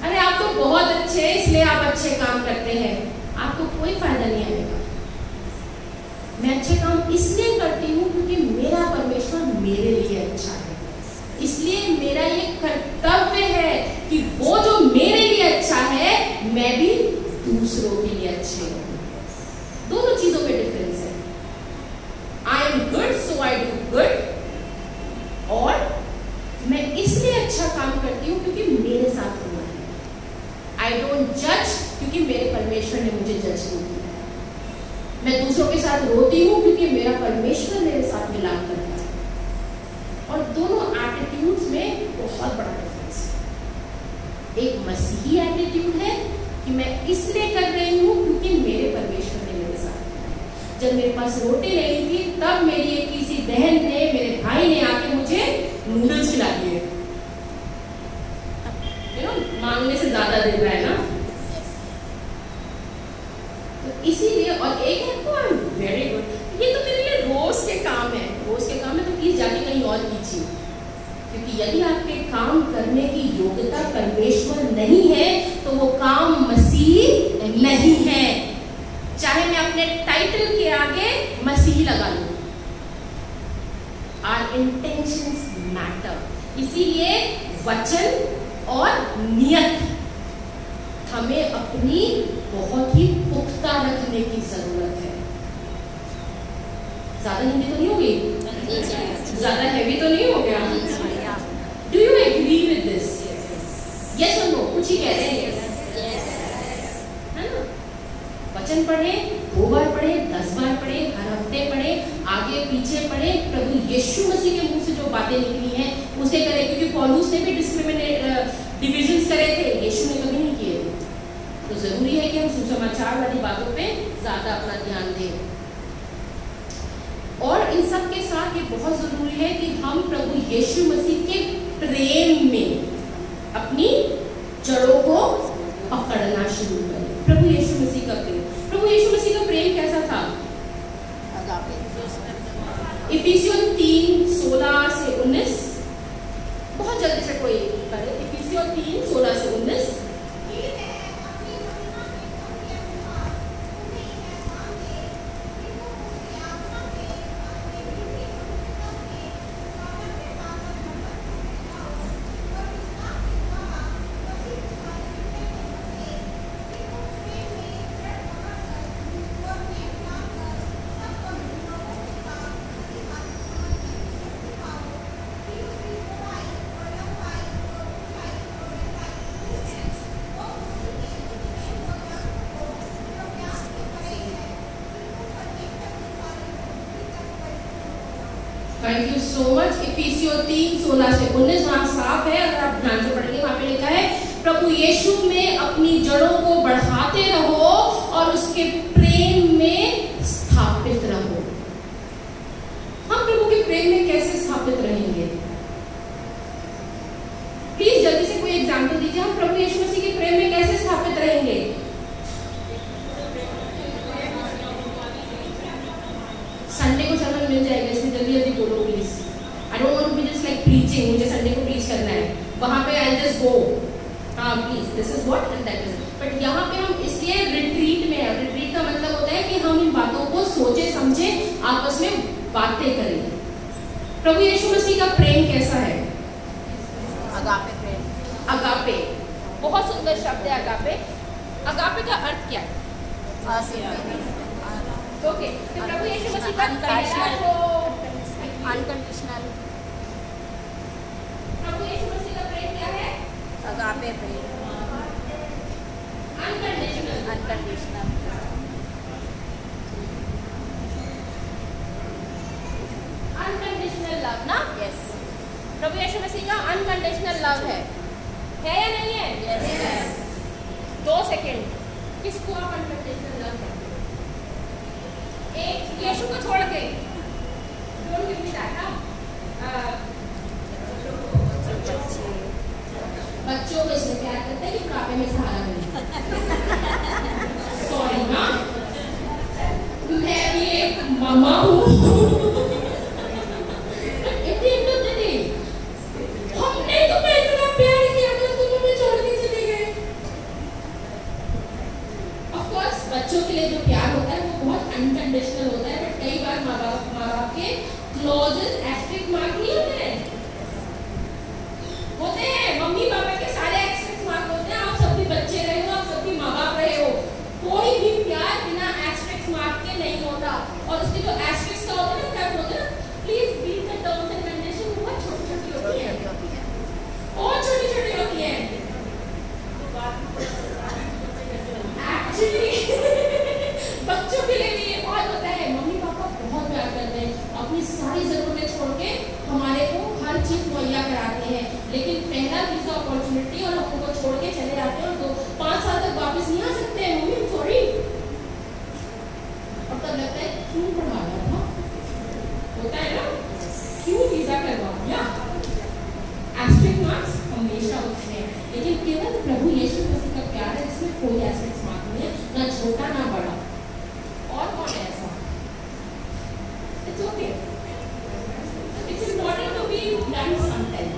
अरे आप तो बहुत अच्छे हैं इसलिए आप अच्छे काम करते हैं। आपको कोई फायदा नहीं आएगा। मैं अच्छे काम इसलिए करती हूँ क्योंकि मेरा परमेश्वर मेरे लिए अच्छा है, इसलिए मेरा ये कर्तव्य है कि वो जो मेरे लिए अच्छा है मैं भी दूसरों के लिए अच्छे हूँ। दोनों चीजों में डिफरेंस है। I am good so I do good, और मैं इसलिए अच्छा काम करती हूँ क्योंकि मेरे साथ हुआ है। आई डोंट जज क्योंकि मेरे परमेश्वर ने मुझे जज नहीं किया। मैं दूसरों के साथ रोती हूँ क्योंकि मेरा परमेश्वर मेरे साथ मिलाप करता है। और दोनों एटीट्यूड्स में बहुत बड़ा डिफरेंस है। एक मसीही एटीट्यूड है कि मैं इसलिए कर रही हूँ क्योंकि मेरे परमेश्वर ने मेरे साथ किया। जब मेरे पास रोटी नहीं थी तब मेरी एक किसी बहन ने, मेरे भाई ने आके मुझे नूडल्स खिला दिए। मांगने से ज्यादा दे रहा है ना, तो इसीलिए। और एक है तो आई एम वेरी गुड, ये तो मेरे लिए रोज के काम है, रोज के काम है, तो प्लीज जाके कहीं और कीजिए। क्योंकि यदि आपके काम करने की योग्यता परमेश्वर नहीं है तो वो काम मसीह नहीं है। चाहे मैं अपने टाइटल के आगे मसीह लगा लूं, आवर इंटेंशंस मैटर। इसीलिए वचन और नियत हमें अपनी बहुत ही पुख्ता रखने की जरूरत है। ज्यादा हिंदी तो नहीं होगी, ज्यादा हैवी तो नहीं हो गया? Do you agree with this? Yes और नो? कुछ ही कह रहे हैं है ना? वचन पढ़े, 2 बार पढ़े, 10 बार पढ़े, हर हफ्ते पढ़े, आगे पीछे पढ़े, प्रभु यीशु मसीह के मुंह से जो बातें निकली हैं उसे करें, क्योंकि पौलुस ने भी डिविजन्स करे थे, यीशु ने कभी नहीं किए। तो जरूरी है कि हम सुसमाचार वाली बातों पे ज्यादा अपना ध्यान दें। और इन सब के साथ ये बहुत जरूरी है कि हम प्रभु यीशु मसीह के प्रेम में अपनी जड़ों को पकड़ना शुरू करें। प्रभु यीशु मसीह का प्रेम, प्रभु यीशु मसीह का प्रेम कैसा था? इफिसियों 3:16 से 19, बहुत जल्दी से कोई करे। इफिसियों 3:16 से 19। Thank you so much. इफिसियों 3:16 से 19 वहां साफ है, अगर आप ध्यान से पढ़ेंगे वहां पे लिखा है प्रभु यीशु में अपनी जड़ों को बढ़ाते रहो और उसके प्रेम में स्थापित रहो। हम प्रभु के प्रेम में कैसे स्थापित रहेंगे? प्लीज जल्दी से कोई एग्जांपल दीजिए। हम प्रभु यीशु मसीह के प्रेम में कैसे स्थापित रहेंगे? संडे को चैनल मिल जाएगा, इसमें जल्दी जल्दी बोलो please. I don't want to be just like preaching, मुझे संडे को प्रीच करना है, वहां पे आई जस्ट गो, हाँ please this is what and that is. But यहाँ पे हम इसलिए रिट्रीट में है। रिट्रीट का मतलब होता है कि हम इन बातों को सोचे समझे आपस में बातें करें। प्रभु यीशु मसीह का प्रेम कैसा है? अगापे प्रेम। अगापे बहुत सुंदर शब्द है। अगापे, अगापे का अर्थ क्या है? ओके, तो प्रभु यीशु मसीह का अनकंडीशनल, प्रभु यीशु मसीह का प्रेम क्या है? अगापे प्रेम, अनकंडीशनल, अनकंडीशनल, अनकंडीशनल लव ना? यस। प्रभु यीशु मसीह का अनकंडीशनल लव है या नहीं है? यस। 2 सेकेंड, किसको आप अनकंडीशनल लव कहते हैं? एक यीशु को छोड़ के, डोंट गिव मी दैट। बच्चों को इसलिए प्यार करते हैं कि बुढ़ापे में सहारा मिले। सॉरी ना, मैं भी एक मामा हूँ। हमने तुम्हें इतना प्यार किया तो तुम हमें छोड़ के चले गए। ऑफ कोर्स बच्चों के लिए जो प्यार होता है वो बहुत अनकंडीशनल होता है, बट कई बार माँ बाप के क्लोजेस एस्टेरिस्क मार्क नहीं होते हैं, मम्मी पापा के सारे एस्टेरिस्क मार्क होते हैं। आप सब भी बच्चे रहे हो, आप सब भी माँ बाप रहे हो, कोई भी प्यार बिना एस्टेरिस्क मार्क के नहीं होता। और उसके जो एस्टेरिस्क का होता है ना, क्या बोलते हैं, please read the terms and condition, बहुत छोटी-छोटी होती है, बहुत छोटी-छोटी होती है। एक्चुअली बच्चों के लिए भी ये बहुत होता है, मम्मी पापा बहुत प्यार करते हैं, अपनी सारी जरूरतें छोड़ के हमारे को हर चीज मुहैया कराते हैं, लेकिन पहला वीजा अपॉर्चुनिटी और हम उनको छोड़ के चले जाते हैं और 5 साल तक वापस नहीं आ सकते हैं। मम्मी सॉरी, और तब लगता है क्यों पढ़ाया था, होता है ना, क्यों वीजा करवा दिया। एस्टेरिस्क मार्क्स हमेशा होते हैं, लेकिन केवल प्रभु यीशु मसीह का प्यार है जिसमें कोई एस्टेरिस्क मार्क नहीं है, ना छोटा ना बड़ा। और कौन है ऐसा? It's okay, it's important to be done sometime.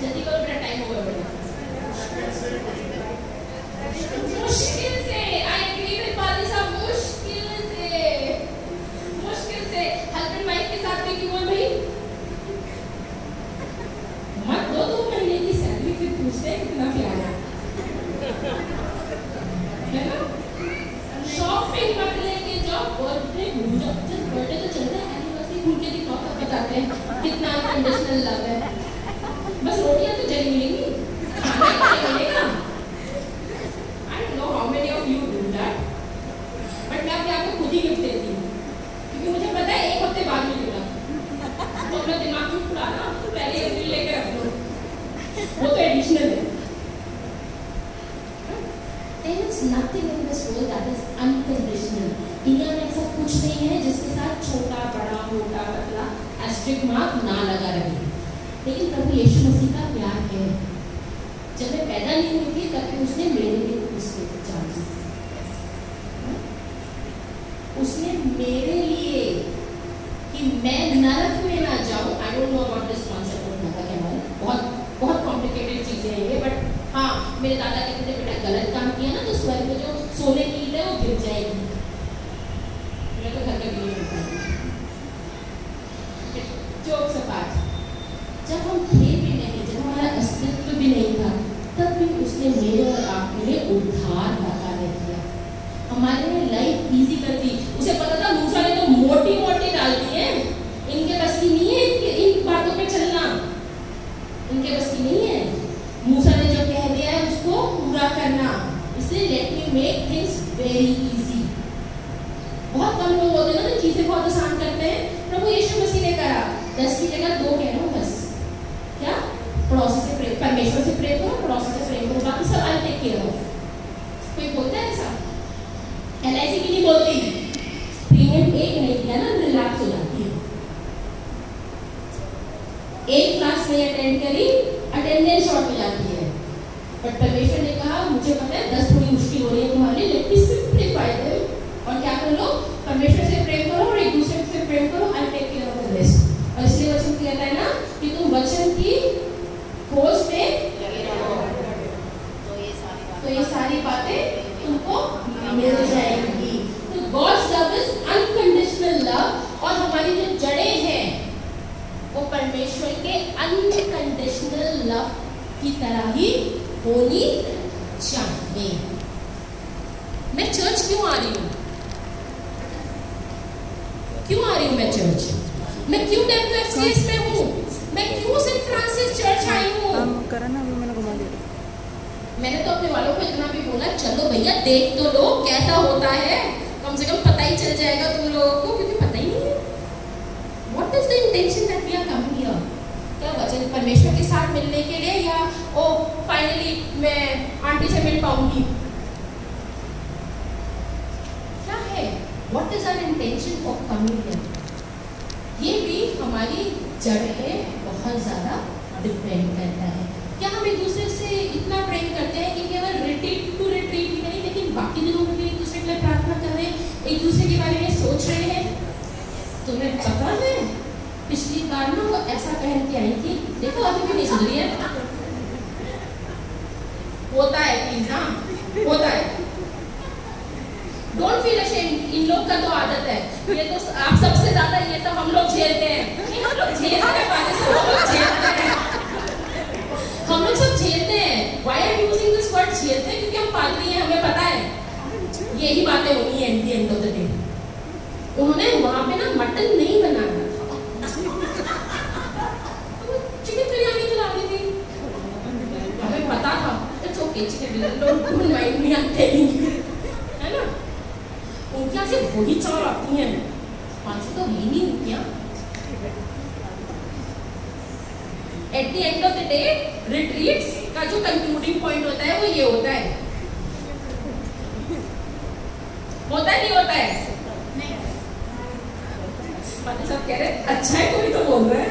जल्दी करो, मेरा टाइम हो गया। मुश्किल से, आई एग्री विद पादी साहब, मुश्किल से हस्बैंड वाइफ के साथ में क्यों है भाई? मत 2 महीने एडिशनल है। There is nothing in this world that is unconditional. दुनिया में ऐसा कुछ नहीं है जिसके साथ छोटा बड़ा मोटा पतला एस्ट्रिक मार्क ना लगा रहे। लेकिन प्रभु यीशु मसीह का प्यार है। जब मैं पैदा नहीं हुई थी तब उसने मेरे लिए उसके जान दी। उसने मेरे लिए कि मैं नरक में ना जाऊं। I don't know about this concept of नरक एंड ऑल, बहुत कॉम्प्लिकेटेड चीजें हैं ये, बट हाँ मेरे दादा कहते थे बेटा गलत काम किया ना तो स्वर्ग में जो सोने की ईंट है वो गिर जाएगी। मैं तो घर का भी नहीं होता। जोक्स अपार्ट, जब हम थे भी नहीं, जब हमारा अस्तित्व भी नहीं था, तब भी उसने मेरे और आपके लिए उद्धार का कार्य किया, हमारे लिए लाइफ इजी कर दी। उसे पता था मूसा ने तो मोटी मोटी डाल दी है, इनके बस की नहीं है इन बातों पे चलना, इनके बस की नहीं है। मूसा ने जो कह दिया है उसको पूरा करना, इसलिए let me make things very easy. बहुत कम लोग होते हैं ना जो चीजें बहुत आसान करते हैं। प्रभु यीशु मसीह ने कहा 10 की जगह 2 कह लो बस। क्या? पड़ोसी से प्रेम, परमेश्वर से प्रेम करो, पड़ोसी से प्रेम करो, बाकी सब आई टेक केयर ऑफ। कोई बोलता है ऐसा? LIC की नहीं बोलती, प्रीमियम एक नहीं किया ना रिलैक्स हो जाती है। एक क्लास में अटेंड करी, अटेंडेंस शॉर्ट हो जाती है, बट परमेश्वर ने कहा मुझे पता है 10 थोड़ी मुश्किल हो रही है तुम्हारे लिए, लेट मी सिंप्लीफाई देम। और क्या कर लो? परमेश्वर से प्रेम करो और एक दूसरे से प्रेम करो, I take care of the rest. और इसलिए वचन कहता है ना कि तुम वचन की खोज में लगे रहो, तो ये सारी बातें तुमको मिल जाएंगी। तो God's love is unconditional love, और हमारी जो जड़ें हैं वो परमेश्वर के अनकंडीशनल लव की तरह ही होनी चाहिए। मैं चर्च क्यों आ रही हूँ? क्यों आ रही हूँ मैं चर्च? मैं क्यों WFCS में हूँ? मैं क्यों सेंट फ्रांसिस चर्च आई हूँ? मैंने तो अपने वालों को इतना भी बोला, चलो भैया देख तो लो कैसा होता है, कम से कम पता ही चल जाएगा तुम लोगों को, क्योंकि पता ही नहीं है। What is the intention that we are coming here? क्या वचन परमेश्वर के साथ मिलने के लिए, या ओ फाइनली मैं आंटी से मिल पाऊंगी? क्या है? What is our intention of coming here? ये भी हमारी जड़ पे बहुत ज्यादा डिपेंड करता है। क्या हम एक दूसरे से इतना प्रेम करते हैं कि केवल रिट्रीट टू रिट्रीट ही नहीं, लेकिन बाकी दिनों में भी एक दूसरे के लिए प्रार्थना कर रहे हैं, एक दूसरे के बारे में सोच रहे हैं? तुम्हें पता है पिछली बार ना वो ऐसा पहन के आई थी, देखो अभी भी नहीं सुधरी है। होता है प्लीज, हाँ होता है, डोंट फील अशेम्ड। इन लोग का तो आदत है, ये तो आप सबसे ज्यादा ये सब हम लोग झेलते हैं। नहीं हम लोग झेलते हैं, बातें सब हम लोग झेलते हैं, हम लोग सब झेलते हैं। Why are using this word झेलते हैं? क्योंकि हम पादरी हैं, हमें पता है यही बातें होनी है at the end of the day. उन्होंने वहां पे ना मटन नहीं बनाया था, चिकन बिरयानी खिला दी थी, हमें पता था। It's okay, chicken biryani, don't mind me, I am telling you, है ना? उनके यहाँ से वही चावल आती हैं, 500 तो लेनी उनके यहाँ। At the end of the day retreats का जो कंक्लूडिंग पॉइंट होता है वो ये होता है, नहीं होता है? नहीं। सब कह रहे अच्छा है, कोई तो बोल रहा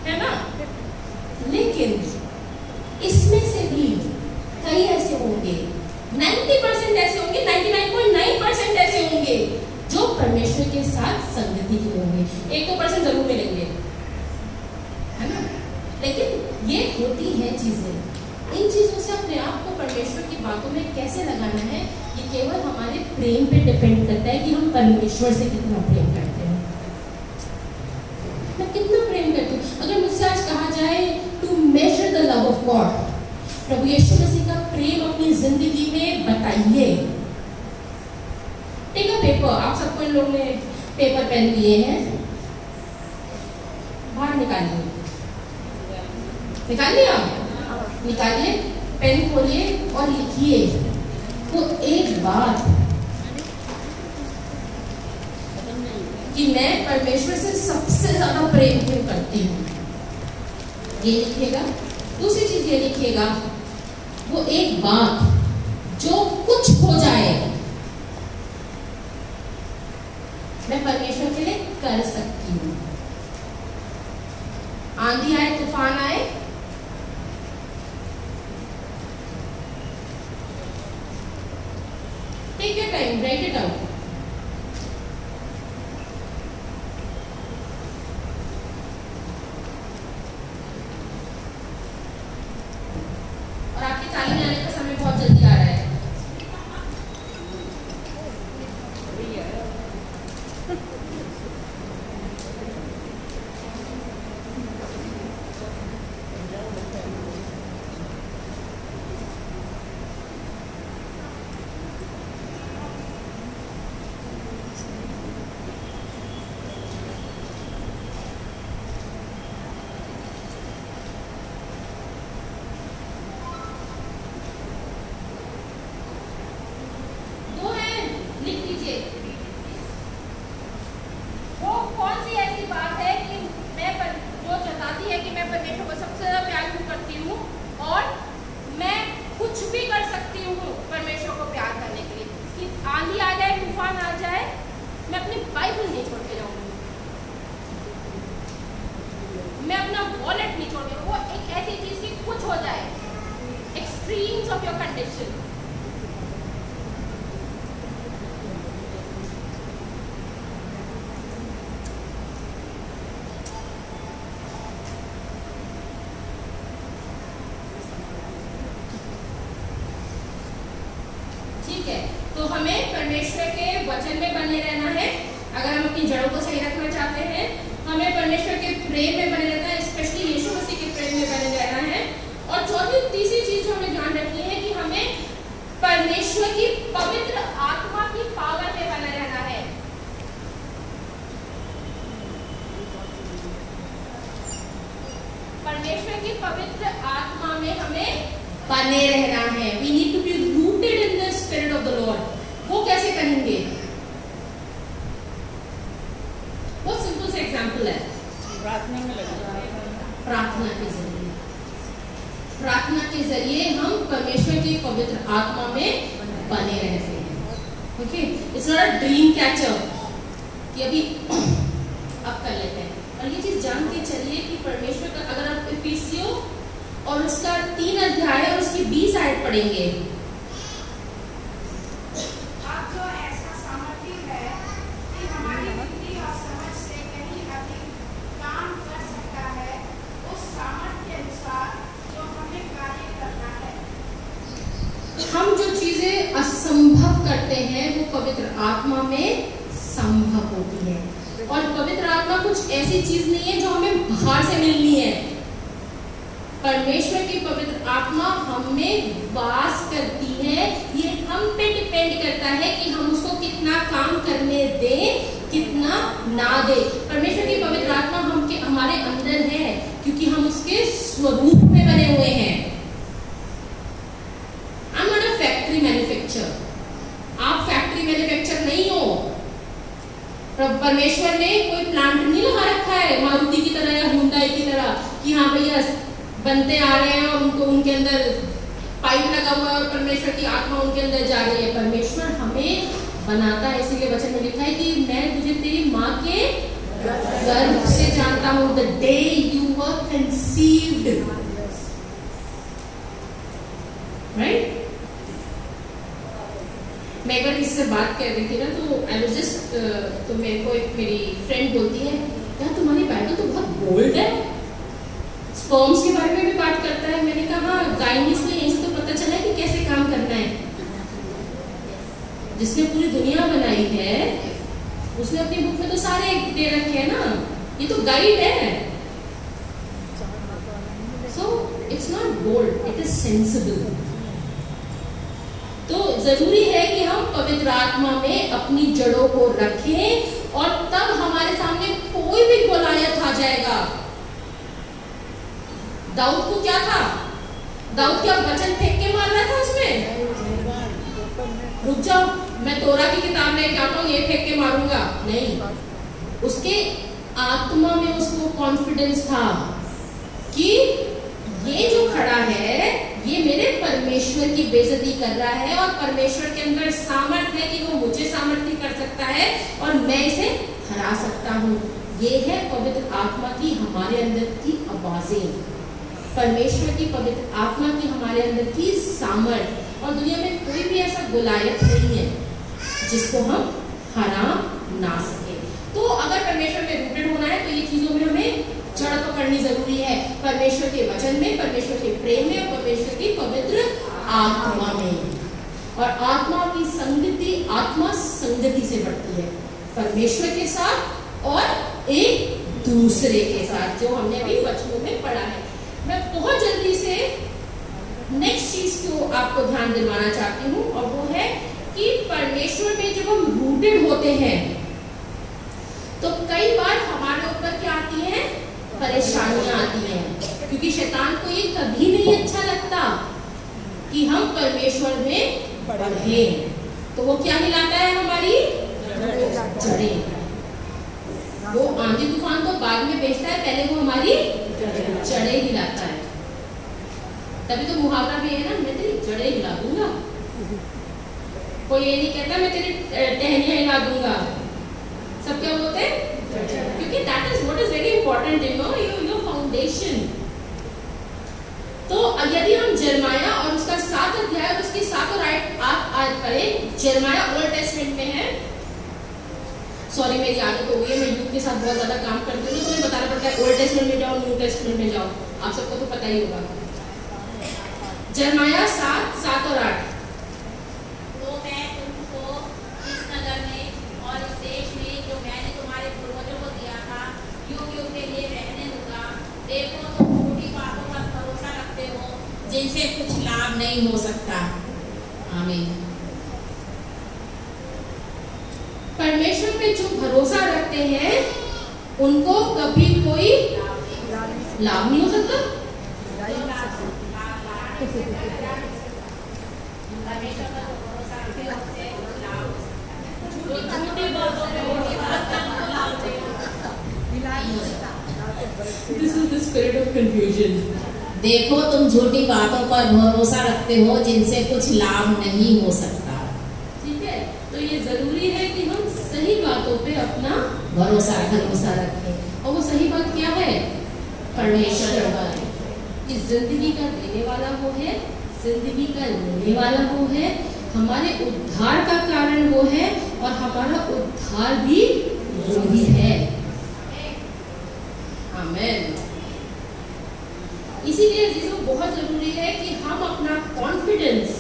है ना? लेकिन इसमें से भी कई ऐसे होंगे, 90% ऐसे होंगे, 99.9% ऐसे होंगे जो परमेश्वर के साथ संगति के होंगे। 1-2% जरूर मिलेंगे, है ना? लेकिन ये होती है चीजें, इन चीजों से अपने आप को परमेश्वर की बातों में कैसे लगाना है, ये केवल हमारे प्रेम पे डिपेंड करता है कि हम परमेश्वर से कितना प्रेम करते हैं। मैं कितना प्रेम करती हूँ? अगर मुझसे आज कहा जाए to measure the love of God, प्रभु यीशु मसीह का प्रेम अपनी जिंदगी में बताइए। टेक अ पेपर, आप सबको इन लोगों ने पेपर पेन दिए हैं, बाहर निकालिए, निकाल लिया? निकालिए, पेन खोलिए और लिखिए। तो एक बात कि मैं परमेश्वर से सबसे ज्यादा प्रेम क्यों करती हूँ, ये लिखिएगा। दूसरी चीज ये लिखिएगा, वो एक बात जो कुछ हो जाए मैं परमेश्वर के लिए कर सकती हूँ। आंधी आए, तूफान आए, take your time, write it out. और आपकी ताली में आने का समय बहुत जल्दी आ रहा है। तो हमें परमेश्वर के वचन में बने रहना है। अगर हम अपनी जड़ों को सही रखना चाहते हैं, हमें परमेश्वर के प्रेम में बने रहना है, स्पेशली यीशु मसीह के प्रेम में बने रहना है। और चौथी तीसरी चीज जो हमें ध्यान रखनी है कि हमें परमेश्वर की पवित्र आत्मा की पावर में बने रहना है। परमेश्वर की पवित्र आत्मा में हमें बने रहना है। We need to be rooted in the Spirit of the Lord. वो कैसे करेंगे? बहुत सिंपल सा एग्जाम्पल है, प्रार्थना में लगा, प्रार्थना के जरिए। प्रार्थना के जरिए हम परमेश्वर की पवित्र आत्मा में बने रहते हैं। Okay, it's not a dream catcher कि अभी अब कर लेते हैं। और ये चीज जान के चलिए कि परमेश्वर का, अगर आप इफिसियों और उसका 3 अध्याय और उसकी 20 आयत पढ़ेंगे, अब जो ऐसा सामर्थ्य है कि हमारी बुद्धि और समझ से कहीं अधिक काम कर सकता है, उस सामर्थ्य के अनुसार जो हमें कार्य करना है। हम जो चीजें असंभव करते हैं वो पवित्र आत्मा में संभव होती है। और पवित्र आत्मा कुछ ऐसी चीज नहीं है जो हमें बाहर से मिलनी है। परमेश्वर की पवित्र आत्मा हमें वास करती है। ये हम पे डिपेंड करता है कि हम उसको कितना काम करने दें, कितना ना दे। परमेश्वर की पवित्र आत्मा हमारे अंदर है क्योंकि हम उसके स्वरूप में बने हुए हैं। I am not a factory manufacture. आप फैक्ट्री मैन्युफैक्चर नहीं हो। परमेश्वर ने कोई प्लांट नहीं लगा रखा है मारुति की तरह या हुंडई की तरह कि हाँ भैया बनते आ रहे हैं और उनको उनके अंदर पाइप लगा हुआ है और परमेश्वर की आत्मा उनके अंदर जा रही है। परमेश्वर हमें बनाता है, इसीलिए वचन में लिखा है कि मैं तुझे तेरी माँ के गर्भ से जानता हूँ। The day you were conceived, right. मैं एक बार किसी से बात कर रही थी ना, तो आई वाज जस्ट, तो मेरे को एक मेरी फ्रेंड बोलती है, यार तुम्हारी बाइबल तो बहुत बोल्ड है, स्पर्म्स के बारे में भी बात करता है। मैंने कहा गाइनिस में यहीं से तो पता चला है कि कैसे काम करना है। जिसने पूरी दुनिया बनाई है उसने अपनी बुक में तो सारे दे रखे हैं ना, ये तो गाइड है। So it's not bold, it is sensible. तो जरूरी है कि हम पवित्र आत्मा में अपनी जड़ों को रखें और तब हमारे सामने कोई भी गोलायत आ जाएगा। दाऊद को क्या था? दाऊद क्या वचन फेंक के मार रहा था उसमें? रुक जाओ, मैं तोरा की किताब लेके आता हूँ, ये फेंक के मारूंगा नहीं। उसके आत्मा में उसको कॉन्फिडेंस था कि ये जो खड़ा है ये मेरे परमेश्वर की बेइज्जती कर रहा है, और परमेश्वर के अंदर सामर्थ्य है कि वो मुझे सामर्थ्य कर सकता है और मैं इसे हरा सकता हूँ। ये है पवित्र आत्मा की हमारे अंदर की आवाजें, परमेश्वर की पवित्र आत्मा की हमारे अंदर की सामर्थ्य। और दुनिया में कोई भी ऐसा गुलायत नहीं है जिसको हम हरा ना सके। तो अगर परमेश्वर में रूटेड होना है तो ये चीजों में हमें जड़ पकड़नी जरूरी है, परमेश्वर के वचन में, परमेश्वर के प्रेम में, और परमेश्वर की पवित्र आत्मा में। और आत्मा की संगति, आत्मा संगति से बढ़ती है परमेश्वर के साथ और एक दूसरे के साथ, जो हमने अभी वचनों में पढ़ा है। मैं बहुत जल्दी से नेक्स्ट चीज को आपको ध्यान दिलवाना चाहती हूँ, और वो है कि परमेश्वर में जब हम रूटेड होते हैं तो कई बार हमारे ऊपर क्या आती है, परेशानियां आती हैं, क्योंकि शैतान को ये कभी नहीं अच्छा लगता कि हम परमेश्वर में बढ़े। तो वो क्या हिलाता है, हमारी जड़ें। वो आंधी तूफान तो बाद में भेजता है, पहले वो हमारी जड़ें हिलाता है। तभी तो मुहावरा भी है ना, मैं तेरी जड़ें हिला दूंगा। कोई ये नहीं कहता मैं तेरी टहनियां हिला दूंगा, सब क्या बोलते हैं, क्योंकि that is what is very important, you know, your foundation. तो यदि हम जर्माया और उसका 7 अध्याय और उसकी 7 और 8 आयत पढ़ें, जर्माया ओल्ड टेस्टमेंट में है। सॉरी मेरी आदत हो गई है, मैं यूथ के साथ बहुत ज्यादा काम करती हूँ, तो मुझे बताना पड़ता है ओल्ड टेस्टमेंट में जाओ, न्यू टेस्टमेंट में जाओ, आप सबको तो पता ही होगा। जर्माया 7 और 8। तो मैं तुमको इस नगर में और इस देश में जो मैंने तुम्हारे पूर्वजों को दिया था युग युग के लिए रहने दूंगा। देखो तुम झूठी बातों पर भरोसा रखते हो जिनसे कुछ लाभ नहीं हो सकता। आमीन। परमेश्वर पे जो भरोसा रखते हैं उनको कभी कोई लाभ नहीं हो सकता। This is the spirit of confusion. देखो तुम झूठी बातों पर भरोसा रखते हो जिनसे कुछ लाभ नहीं हो सकता। ठीक है, तो ये जरूरी है कि हम सही बातों पे अपना भरोसा रखें। और वो सही बात क्या है, परमेश्वर पर। कि जिंदगी का देने वाला वो है, जिंदगी का लेने वाला वो है, हमारे उद्धार का कारण वो है, और हमारा उद्धार भी वही है। आमीन। इसीलिए चीजों बहुत जरूरी है कि हम अपना कॉन्फिडेंस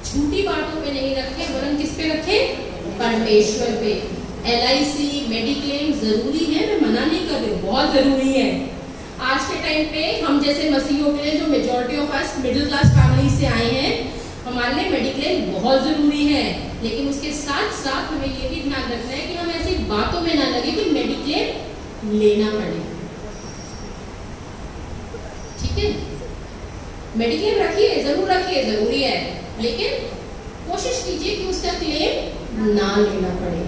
झूठी बातों पे नहीं रखें, वरन किस पे रखें, परमेश्वर पे। LIC, मेडिक्लेम जरूरी है, मैं मना नहीं कर रही हूँ, बहुत जरूरी है। आज के टाइम पे हम जैसे मसीहों के लिए, जो majority of us middle class family से आए हैं, हमारे लिए मेडिक्लेम बहुत जरूरी है। लेकिन उसके साथ साथ हमें ये भी ध्यान रखना है कि हम ऐसी बातों में ना लगे कि मेडिक्लेम लेना पड़े। ठीक है, मेडिक्लेम रखिए, जरूर रखिए, जरूरी है, लेकिन कोशिश कीजिए कि उसका क्लेम ना लेना पड़े,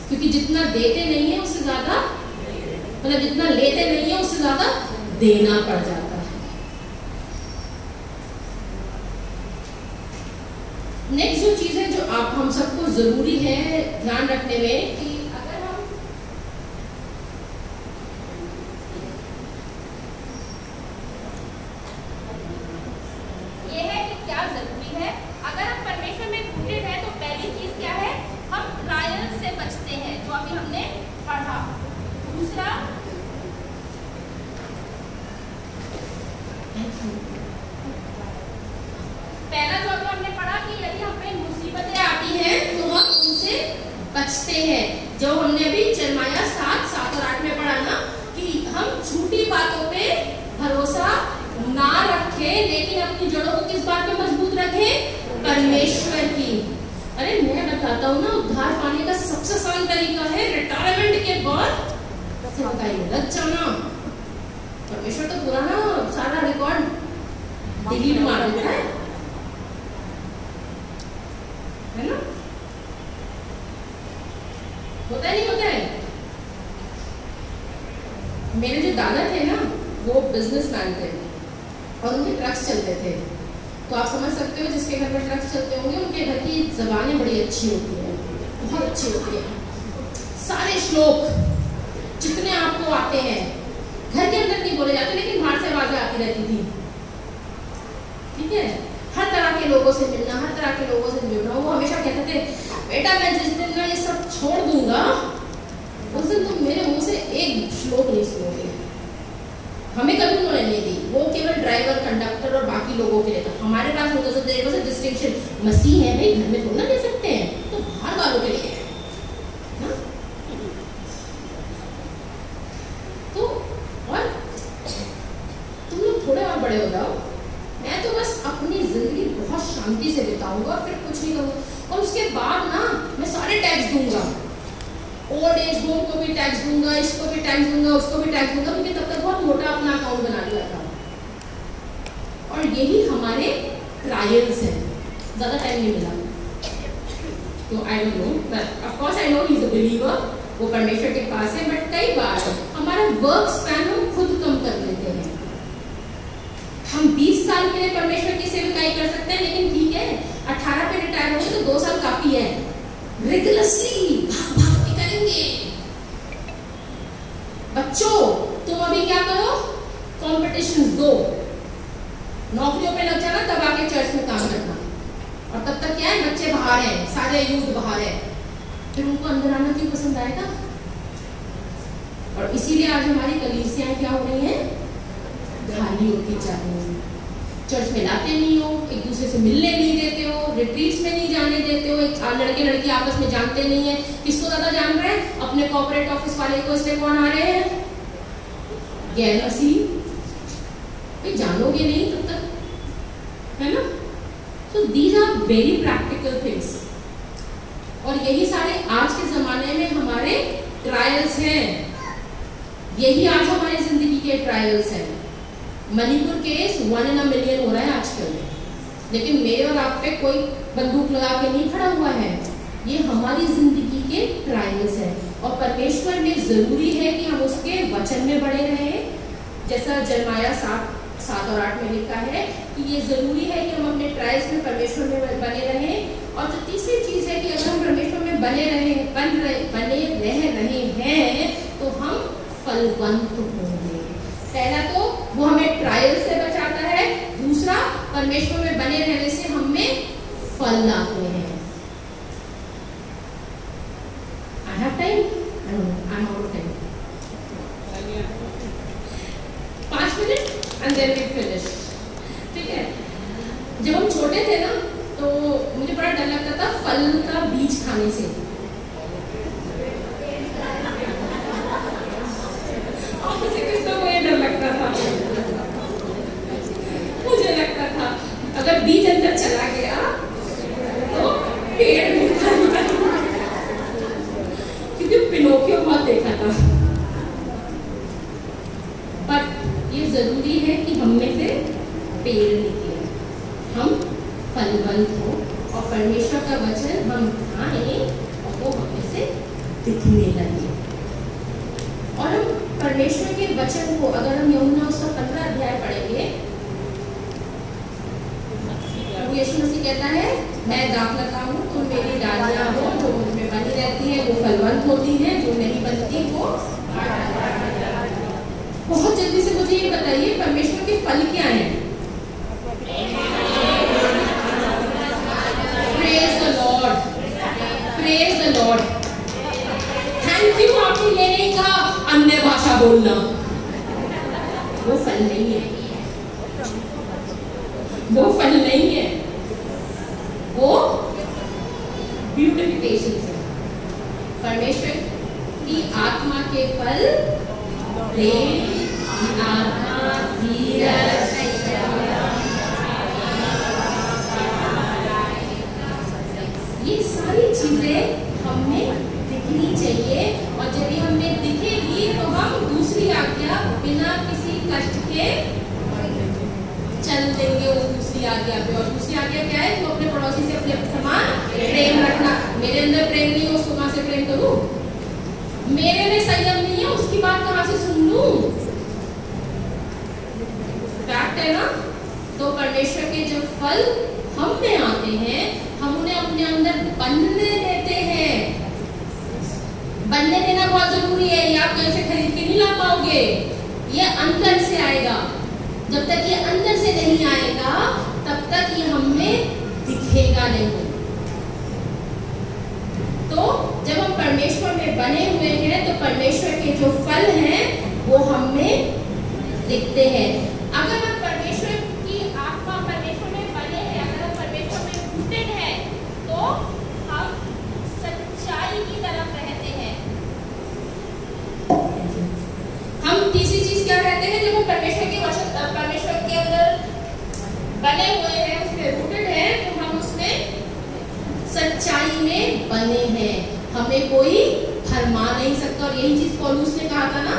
क्योंकि जितना देते नहीं है उससे ज्यादा, मतलब जितना लेते नहीं है उससे ज्यादा देना पड़ जाता है। नेक्स्ट जो चीज है जो आप हम सबको जरूरी है ध्यान रखने में, कि अगर हम ये है कि क्या जरूरी है, अगर हम परमेश्वर में रूटेड है तो पहली चीज क्या है, हम ट्रायल से बचते हैं, जो अभी हमने पढ़ा। दूसरा, पहला जो अभी हमने पढ़ा कि यदि हम पे मुसीबतें आती हैं तो हम उनसे बचते हैं, जो हमने अभी जर्माया 7 और 8 में पढ़ा ना, कि हम झूठी बातों पे भरोसा ना रखें, लेकिन अपनी जड़ों को किस बात पे मजबूत रखें, परमेश्वर की। अरे मैं बताता हूँ ना, उद्धार पाने का सबसे आसान तरीका है रिटायरमेंट के बाद लग जाना। परमेश्वर तो पुराना सारा रिकॉर्ड डिलीट मार देता है ना? होता है नहीं होता है? दादा थे ना वो बिजनेसमैन थे और उनके ट्रक्स चलते थे। तो आप समझ सकते हो जिसके घर में ट्रक्स चलते होंगे उनके घर की ज़बानें बड़ी अच्छी होती हैं, बहुत अच्छी होती हैं। सारे श्लोक जितने आपको आते हैं घर के अंदर नहीं बोले जाते लेकिन बाहर से आवाजें आती रहती थी। ठीक है, हर तरह के लोगों से मिलना, हर तरह के लोगों से जुड़ना। वो हमेशा कहते थे बेटा मैं जिस दिन ना ये सब छोड़ दूंगा उस दिन तुम मेरे मुंह से एक श्लोक नहीं सुनोगे। हमें कभी उन्होंने नहीं दी, वो केवल ड्राइवर, कंडक्टर और बाकी लोगों के लिए था। हमारे पास होता था डिस्टिंक्शन, मसीह है भाई, घर में थोड़ा ले सकते हैं, तो बाहर वालों के लिए है ना? तो और तुम लोग थोड़े और बड़े हो जाओ, मैं तो बस अपनी जिंदगी बहुत शांति से बिताऊंगा, फिर कुछ नहीं करूंगा। और उसके बाद ना मैं सारे टैक्स दूंगा, ओल्ड एज होम को भी टैक्स दूंगा, इसको भी टैक्स दूंगा, उसको भी टैक्स दूंगा, क्योंकि तब तक बहुत मोटा अपना अकाउंट बना लिया था। और यही हमारे ट्रायल्स हैं। ज्यादा टाइम नहीं मिला तो I don't know, but of course I know he is a believer, वो परमेश्वर के पास है। बट कई बार हमारा वर्क स्पैन हम खुद कम कर लेते हैं। हम 20 साल के लिए परमेश्वर की सेवकाई कर सकते हैं, लेकिन ठीक है 18 पे रिटायर होंगे तो 2 साल काफी है। रिगुलरली भाग के करेंगे। बच्चों तुम अभी क्या करो, कॉम्पिटिशन दो, नौकरियों पे लग जाना, तब आके चर्च में काम करना। और तब तक क्या है, बच्चे बाहर हैं, सारे यूथ बाहर है, फिर उनको अंदर आना क्यों पसंद आएगा? और इसीलिए आज हमारी कलीसियाएं क्या हो रही हैं, खाली होती जा रही हैं। चर्च में लाते नहीं हो, एक दूसरे से मिलने नहीं देते हो, रिट्रीट्स में नहीं जाने देते हो, एक लड़के लड़की आपस में जानते नहीं है। किसको ज्यादा जान रहे हैं, अपने कॉर्पोरेट ऑफिस वाले को, इसलिए कौन आ रहे हैं, गैलसी। जानोगे नहीं तब तक, है ना? तो these are very practical things. और यही सारे आज के जमाने में हमारे ट्रायल्स हैं, यही आज हमारी जिंदगी के ट्रायल्स हैं। Manipur case 1 in a million हो रहा है आजकल, लेकिन मेरे और आप पे कोई बंदूक लगा के नहीं खड़ा हुआ है। ये हमारी जिंदगी के ट्रायल्स हैं और परमेश्वर में जरूरी है कि हम उसके वचन में बने रहें। जैसा जरमाया 7 और 8 में लिखा है कि ये जरूरी है कि हम अपने ट्रायल्स में परमेश्वर में बने रहें। और जो तीसरी चीज है कि अगर हम परमेश्वर में बने रह रहे हैं तो हम फलवंत होंगे। पहला तो वो हमें ट्रायल से बचाता है, दूसरा परमेश्वर में बने रहने से हमें फल लाते हैं। I have time? I don't know. I'm out of time. 5 minutes and then we finish. ठीक है? जब हम छोटे थे ना तो मुझे बड़ा डर लगता था फल का बीज खाने से। डर लगता था, मुझे लगता था अगर बीज अंदर चला गया तो पेड़ नहीं खाना, क्योंकि पिनोकियो बहुत देखा था। बट ये जरूरी है कि हम में से पेड़ निकले, हम फलवंत हो और परमेश्वर का वचन हम खाएं और वो हमें से दिखने लगे। और हम परमेश्वर के वचन को अगर हम यूहन्ना उसका 15 अध्याय पढ़ेंगे, यीशु मसीह कहता है मैं दाखलता हूँ, तुम मेरी डालियाँ हो, जो मुझ में बनी रहती है वो फलवंत होती है, जो नहीं बनती वो। बहुत जल्दी से मुझे ये बताइए परमेश्वर के फल क्या हैं? Praise the Lord, praise the Lord. Thank you. आपने ये नहीं कहा अन्य भाषा बोलना, वो फल नहीं है, वो फल नहीं है, वो ब्यूटिफिकेशन है। परमेश्वर की आत्मा के फल प्रेम, आत्मा, धीरज, ये सारी चीजें हमें दिखनी चाहिए। और जब ये हमें दिखेगी तो हम दूसरी आज्ञा बिना किसी कष्ट के चल देंगे उस दूसरी आज्ञा पे। और दूसरी आज्ञा क्या है? तो अपने पड़ोसी से अपने समान प्रेम रखना। मेरे अंदर प्रेम नहीं है, उसको कहां से प्रेम करूं? मेरे में संयम नहीं है, उसकी बात कहां से सुन लूं? हैं ना, तो परमेश्वर के जब फल हम में आते हैं, हम उन्हें अपने अंदर बनने देते हैं। बनने देना बहुत जरूरी है, ये आप कहीं से खरीद के नहीं ला पाओगे, ये अंदर से आएगा। जब तक ये अंदर से नहीं आएगा तब तक ये हम में दिखेगा नहीं। तो जब हम परमेश्वर में बने हुए हैं तो परमेश्वर के जो फल हैं वो हम में दिखते हैं। अगर हम परमेश्वर की आत्मा परमेश्वर में बने हैं, अगर हम परमेश्वर में रूटेड हैं, तो हम सच्चाई की तरफ रहते हैं। हम तीसरी चीज क्या कहते हैं, जब हम परमेश्वर के वचन, परमेश्वर के अंदर बने हुए हैं, उसमें रूटेड हैं, तो हम उसमें सच्चाई में बने हैं, हमें कोई भरमा नहीं सकता। और यही चीज पौलुस ने कहा था ना,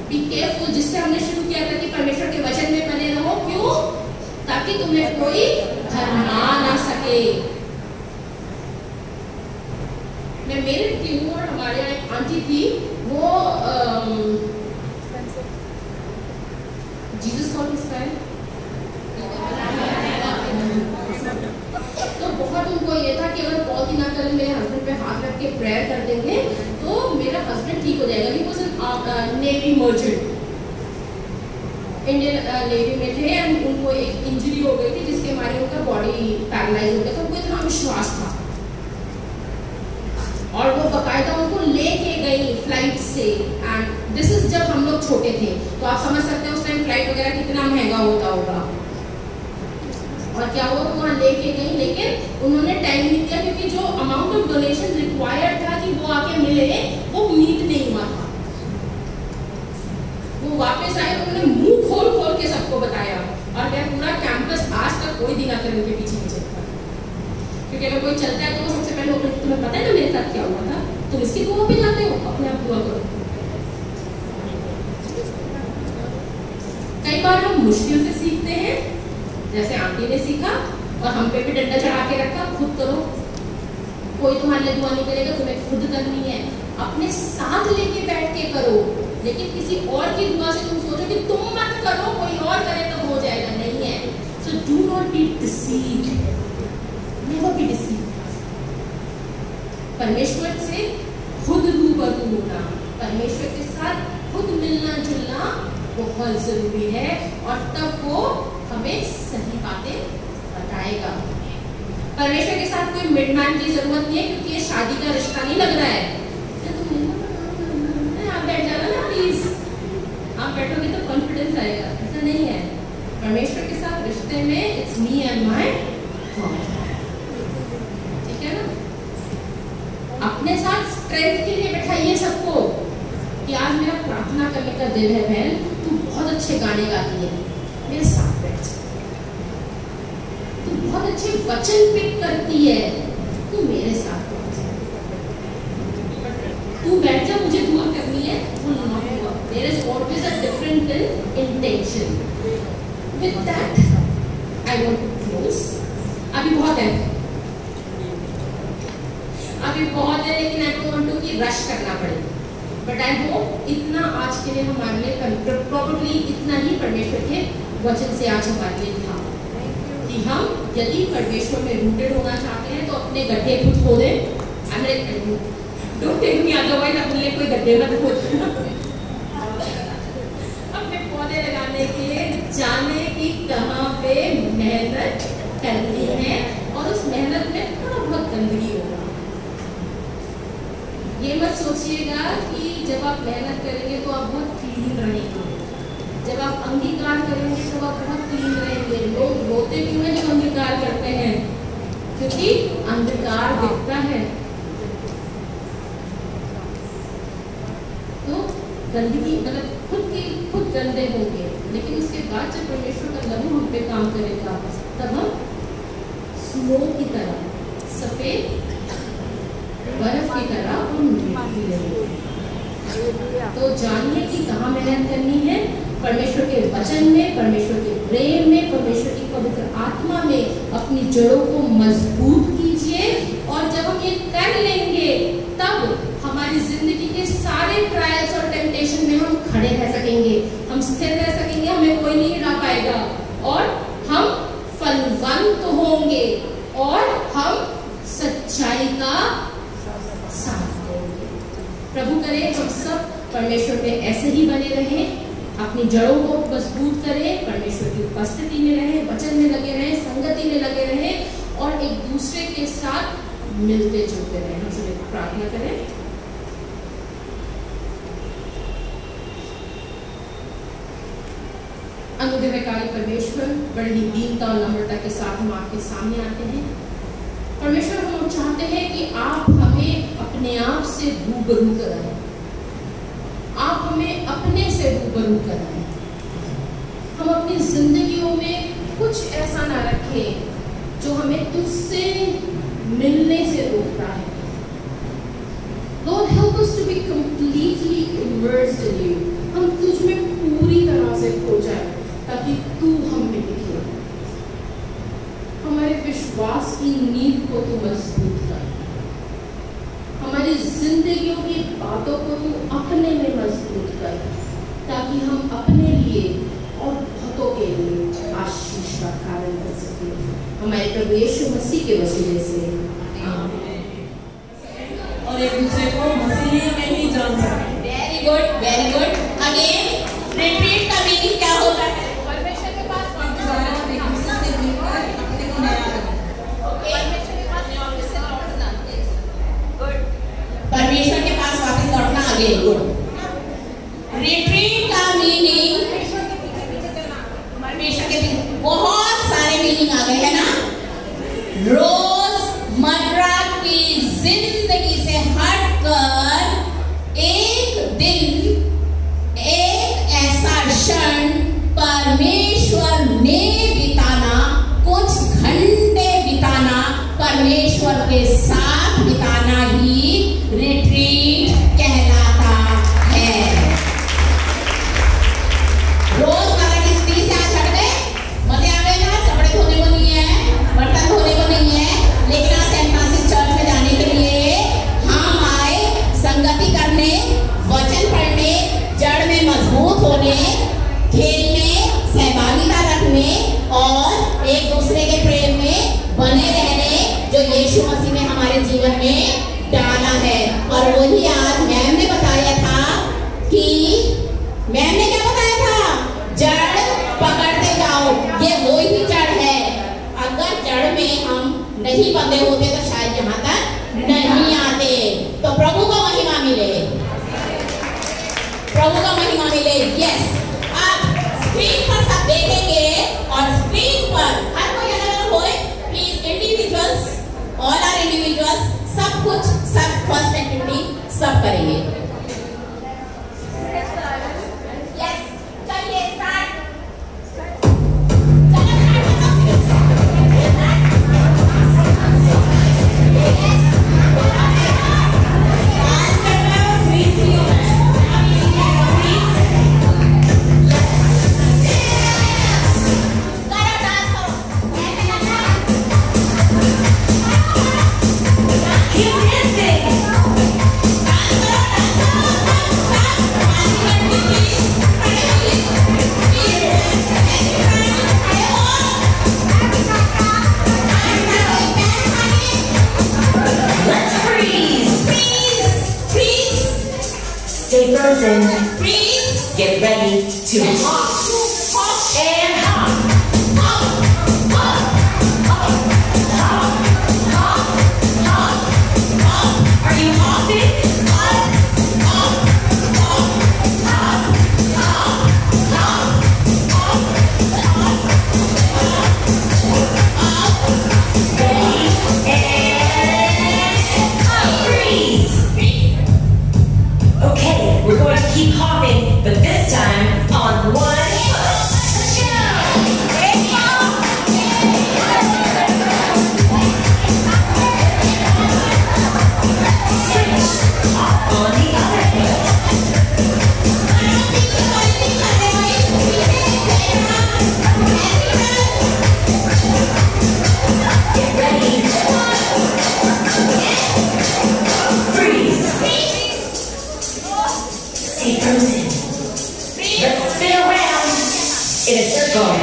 बी केयरफुल, जिससे हमने शुरू किया था कि परमेश्वर के वचन में बने रहो। क्यों? ताकि तुम्हें कोई भरमा ना सके। मैं मेरे टीम और हमारे यहाँ एक आंटी थी, वो जीसस कॉल किसका है, तो बहुत उनको ये था कि अगर कॉल की ना करें, मेरे हस्बैंड पे हाथ रख के प्रेयर कर देंगे तो मेरा हस्बैंड ठीक हो जाएगा। He was an navy merchant, Indian navy में थे, एंड उनको एक इंजरी हो गई थी जिसके मारे उनका बॉडी पैरालाइज हो गया था। उनको इतना विश्वास था और वो बकायदा उनको लेके गई फ्लाइट से। एंड दिस इज जब हम लोग छोटे थे, तो आप समझ सकते हैं उस टाइम फ्लाइट वगैरह कितना महंगा होता होगा। और क्या हुआ, वहाँ लेके गई, लेकिन उन्होंने टाइम नहीं दिया क्योंकि जो अमाउंट ऑफ डोनेशन रिक्वायर्ड था कि वो आके मिले, वो मीट नहीं हुआ था। वो वापस आए, उन्होंने मुंह खोल खोल के सबको बताया, और मैं पूरा कैंपस आज तक कोई दिन आकर उनके पीछे पीछे था। क्योंकि अगर कोई चलता है तो वो सबसे पहले होकर, तुम्हें पता है ना मेरे साथ क्या हुआ था, तुम इसकी दुआ पे जाते हो, अपने आप दुआ करो। कई बार हम मुश्किल से सीखते हैं, जैसे आंटी ने सीखा और हम पे भी डंडा चढ़ा के रखा, खुद करो, कोई तुम्हारे लिए दुआ नहीं करेगा, तुम्हें खुद करनी है, अपने साथ लेके बैठ के करो। लेकिन किसी और की दुआ से तुम सोचो कि तुम मत करो, कोई और करे तो हो जाएगा, नहीं है। So do not be deceived, never be deceived. परमेश्वर से खुद रूबरू होना, परमेश्वर के साथ खुद मिलना जुलना बहुत जरूरी है, और तब वो हमें सही बातें बताएगा। परमेश्वर के साथ कोई मिडमैन की जरूरत नहीं है, क्योंकि ये शादी का रिश्ता नहीं लग रहा है। आप बैठ जाना ना प्लीज, आप बैठोगे तो कॉन्फिडेंस आएगा, ऐसा नहीं है। परमेश्वर के साथ रिश्ते में it's me and my God, ठीक है ना। अपने साथ स्ट्रेंथ के लिए बैठाइए सबको कि आज मेरा प्रार्थना करने का दिन है, बहन तू बहुत अच्छे गाने गाती है, मेरे साथ बैठ जा। तू बहुत अच्छे वचन पिक करती है, तू मेरे साथ बैठ जा। तू बैठ जा, मुझे दुआ करनी है, वो ना हुआ। There is always a different intention. With that, I want to close. अभी बहुत है, लेकिन I don't want to कि रश करना पड़े। बट आई होप इतना आज के लिए हमारे लिए, प्रोबेबली इतना ही परमेश्वर के वचन से आज हमारे लिए था कि हम यदि परमेश्वर में रूटेड होना चाहते हैं तो अपने गड्ढे खुद खोदें। डोंट टेक मी अदरवाइज, अपने लिए कोई गड्ढे मत खोदना। अपने पौधे लगाने के लिए जाने की कहाँ पे मेहनत करनी है, और उस मेहनत में थोड़ा बहुत गंदगी होगा। ये मत सोचिएगा कि जब आप मेहनत करेंगे तो आप बहुत क्लीन रहेंगे, जब आप अंगीकार करेंगे तो आप बहुत क्लीन रहेंगे। लोग रोते क्यों हैं जब अंगीकार करते हैं? क्योंकि अंधकार दिखता है। तो गंदगी मतलब खुद गंदे होंगे, लेकिन उसके बाद जब परमेश्वर का लहू हम पे काम करेगा तब हम स्नो की तरह, सफेद बर्फ की तरह हम रहेंगे। तो जानिए कि कहाँ मेहनत करनी है, परमेश्वर के वचन में, परमेश्वर के प्रेम में, परमेश्वर की पवित्र आत्मा में अपनी जड़ों को मजबूत कीजिए। और जब हम ये कर लेंगे तब हमारी जिंदगी के सारे ट्रायल्स और टेम्पटेशन में हम खड़े रह सकेंगे, हम स्थिर रह सकेंगे, हमें कोई नहीं हिला पाएगा। और हम फलवंत होंगे और हम सच्चाई का साथ देंगे। प्रभु करे हम सब परमेश्वर पे ऐसे ही बने रहें, अपनी जड़ों को मजबूत करें, परमेश्वर की उपस्थिति में रहें, वचन में लगे रहें, संगति में लगे रहें और एक दूसरे के साथ मिलते जुलते रहें। हम सब प्रार्थना करें। अनुग्रहकारी परमेश्वर, बड़ी ही दीनता और नम्रता के साथ हम आपके सामने आते हैं। परमेश्वर, हम चाहते हैं कि आप हमें अपने आप से रूबरू कराएं, आप हमें अपने से रूबरू कराएं। हम अपनी जिंदगियों में कुछ ऐसा ना रखें जो हमें तुझसे मिलने से रोकता है। Lord, help us to be completely immersed in you. हम तुझ में पूरी तरह से खो जाएं ताकि तू हम में दिखे। हमारे विश्वास की नींव को तू मजबूत कर, हमारी जिंदगियों की बातों को तू अपने में मजबूत कर, ताकि हम अपने लिए और बहुतों के लिए आशीष का कारण बन सके। हमारे प्रभु यीशु मसीह के वसीले से आमीन। और एक दूसरे को मसीह में ही जान सके। Very good, very good. Again retreat का मीनिंग क्या होता है? परमेश्वर के पास वापस आना, परमेश्वर के पास वापस लौटना। Again good. रिट्रीट का मीनिंग परमेश्वर के पीछे बहुत सारे मीनिंग आ गए हैं ना। रोजमर्रा की जिंदगी से हटकर एक दिन, एक ऐसा क्षण परमेश्वर में बिताना, कुछ घंटे बिताना, परमेश्वर के साथ बिताना ही रिट्रीट कहलाता है। रोजमर्रा की स्थिति से आज हट गए, मजे आ गए ना। कपड़े धोने को नहीं है, बर्तन धोने को नहीं है, लेकिन आज सेंट फ्रांसिस चर्च में जाने के लिए हम आए संगति करने, वचन पढ़ने, जड़ में मजबूत होने, खेलने, सहभागिता रखने और एक दूसरे के प्रेम में बने रहने, जो यीशु मसीह ने हमारे जीवन में डाला है। और वही आज मैम ने बताया था कि मैम ने क्या बताया था? जड़ पकड़ते जाओ। ये वही जड़ है। अगर जड़ में हम नहीं बंधे होते तो शायद यहाँ तक नहीं आते। तो प्रभु को महिमा मिले, प्रभु का महिमा मिले। यस, आप स्क्रीन पर सब देखेंगे और स्क्रीन पर हर कोई अलग अलग होए, please individuals, all are individuals, सब कुछ, सब फर्स्ट एक्टिविटी सब करेंगे। यस, चलिए start. Stay frozen. Freeze. Get ready to hop. And hop. Hop. Hop. Hop. Hop. Hop. Hop. Hop. Are you hopping? Hop. Hop. Hop. Hop. Hop. Hop. Hop. Ready? And freeze. Okay, we're going to keep hopping, but this time on one foot. Switch. Hop on the other foot. Get ready. Freeze. Stay frozen. Let's spin around in a circle.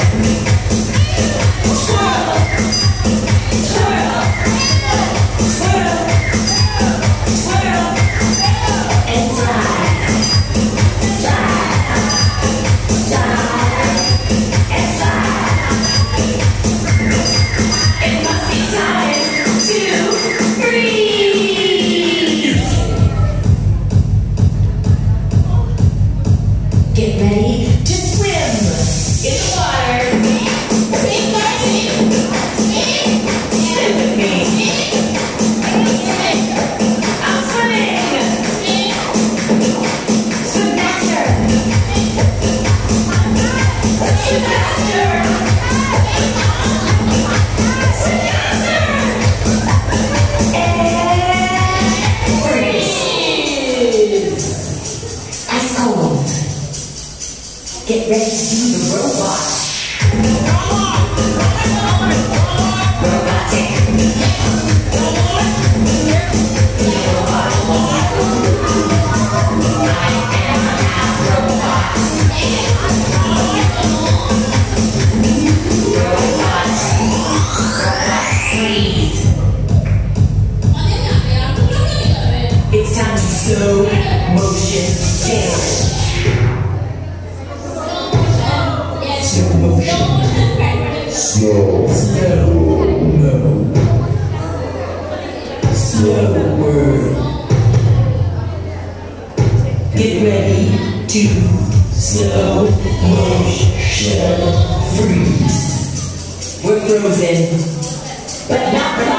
Get ready to do the robot. Robotic. It's time to slow motion dance. Slower. Get ready to slow motion freeze. We're frozen, but not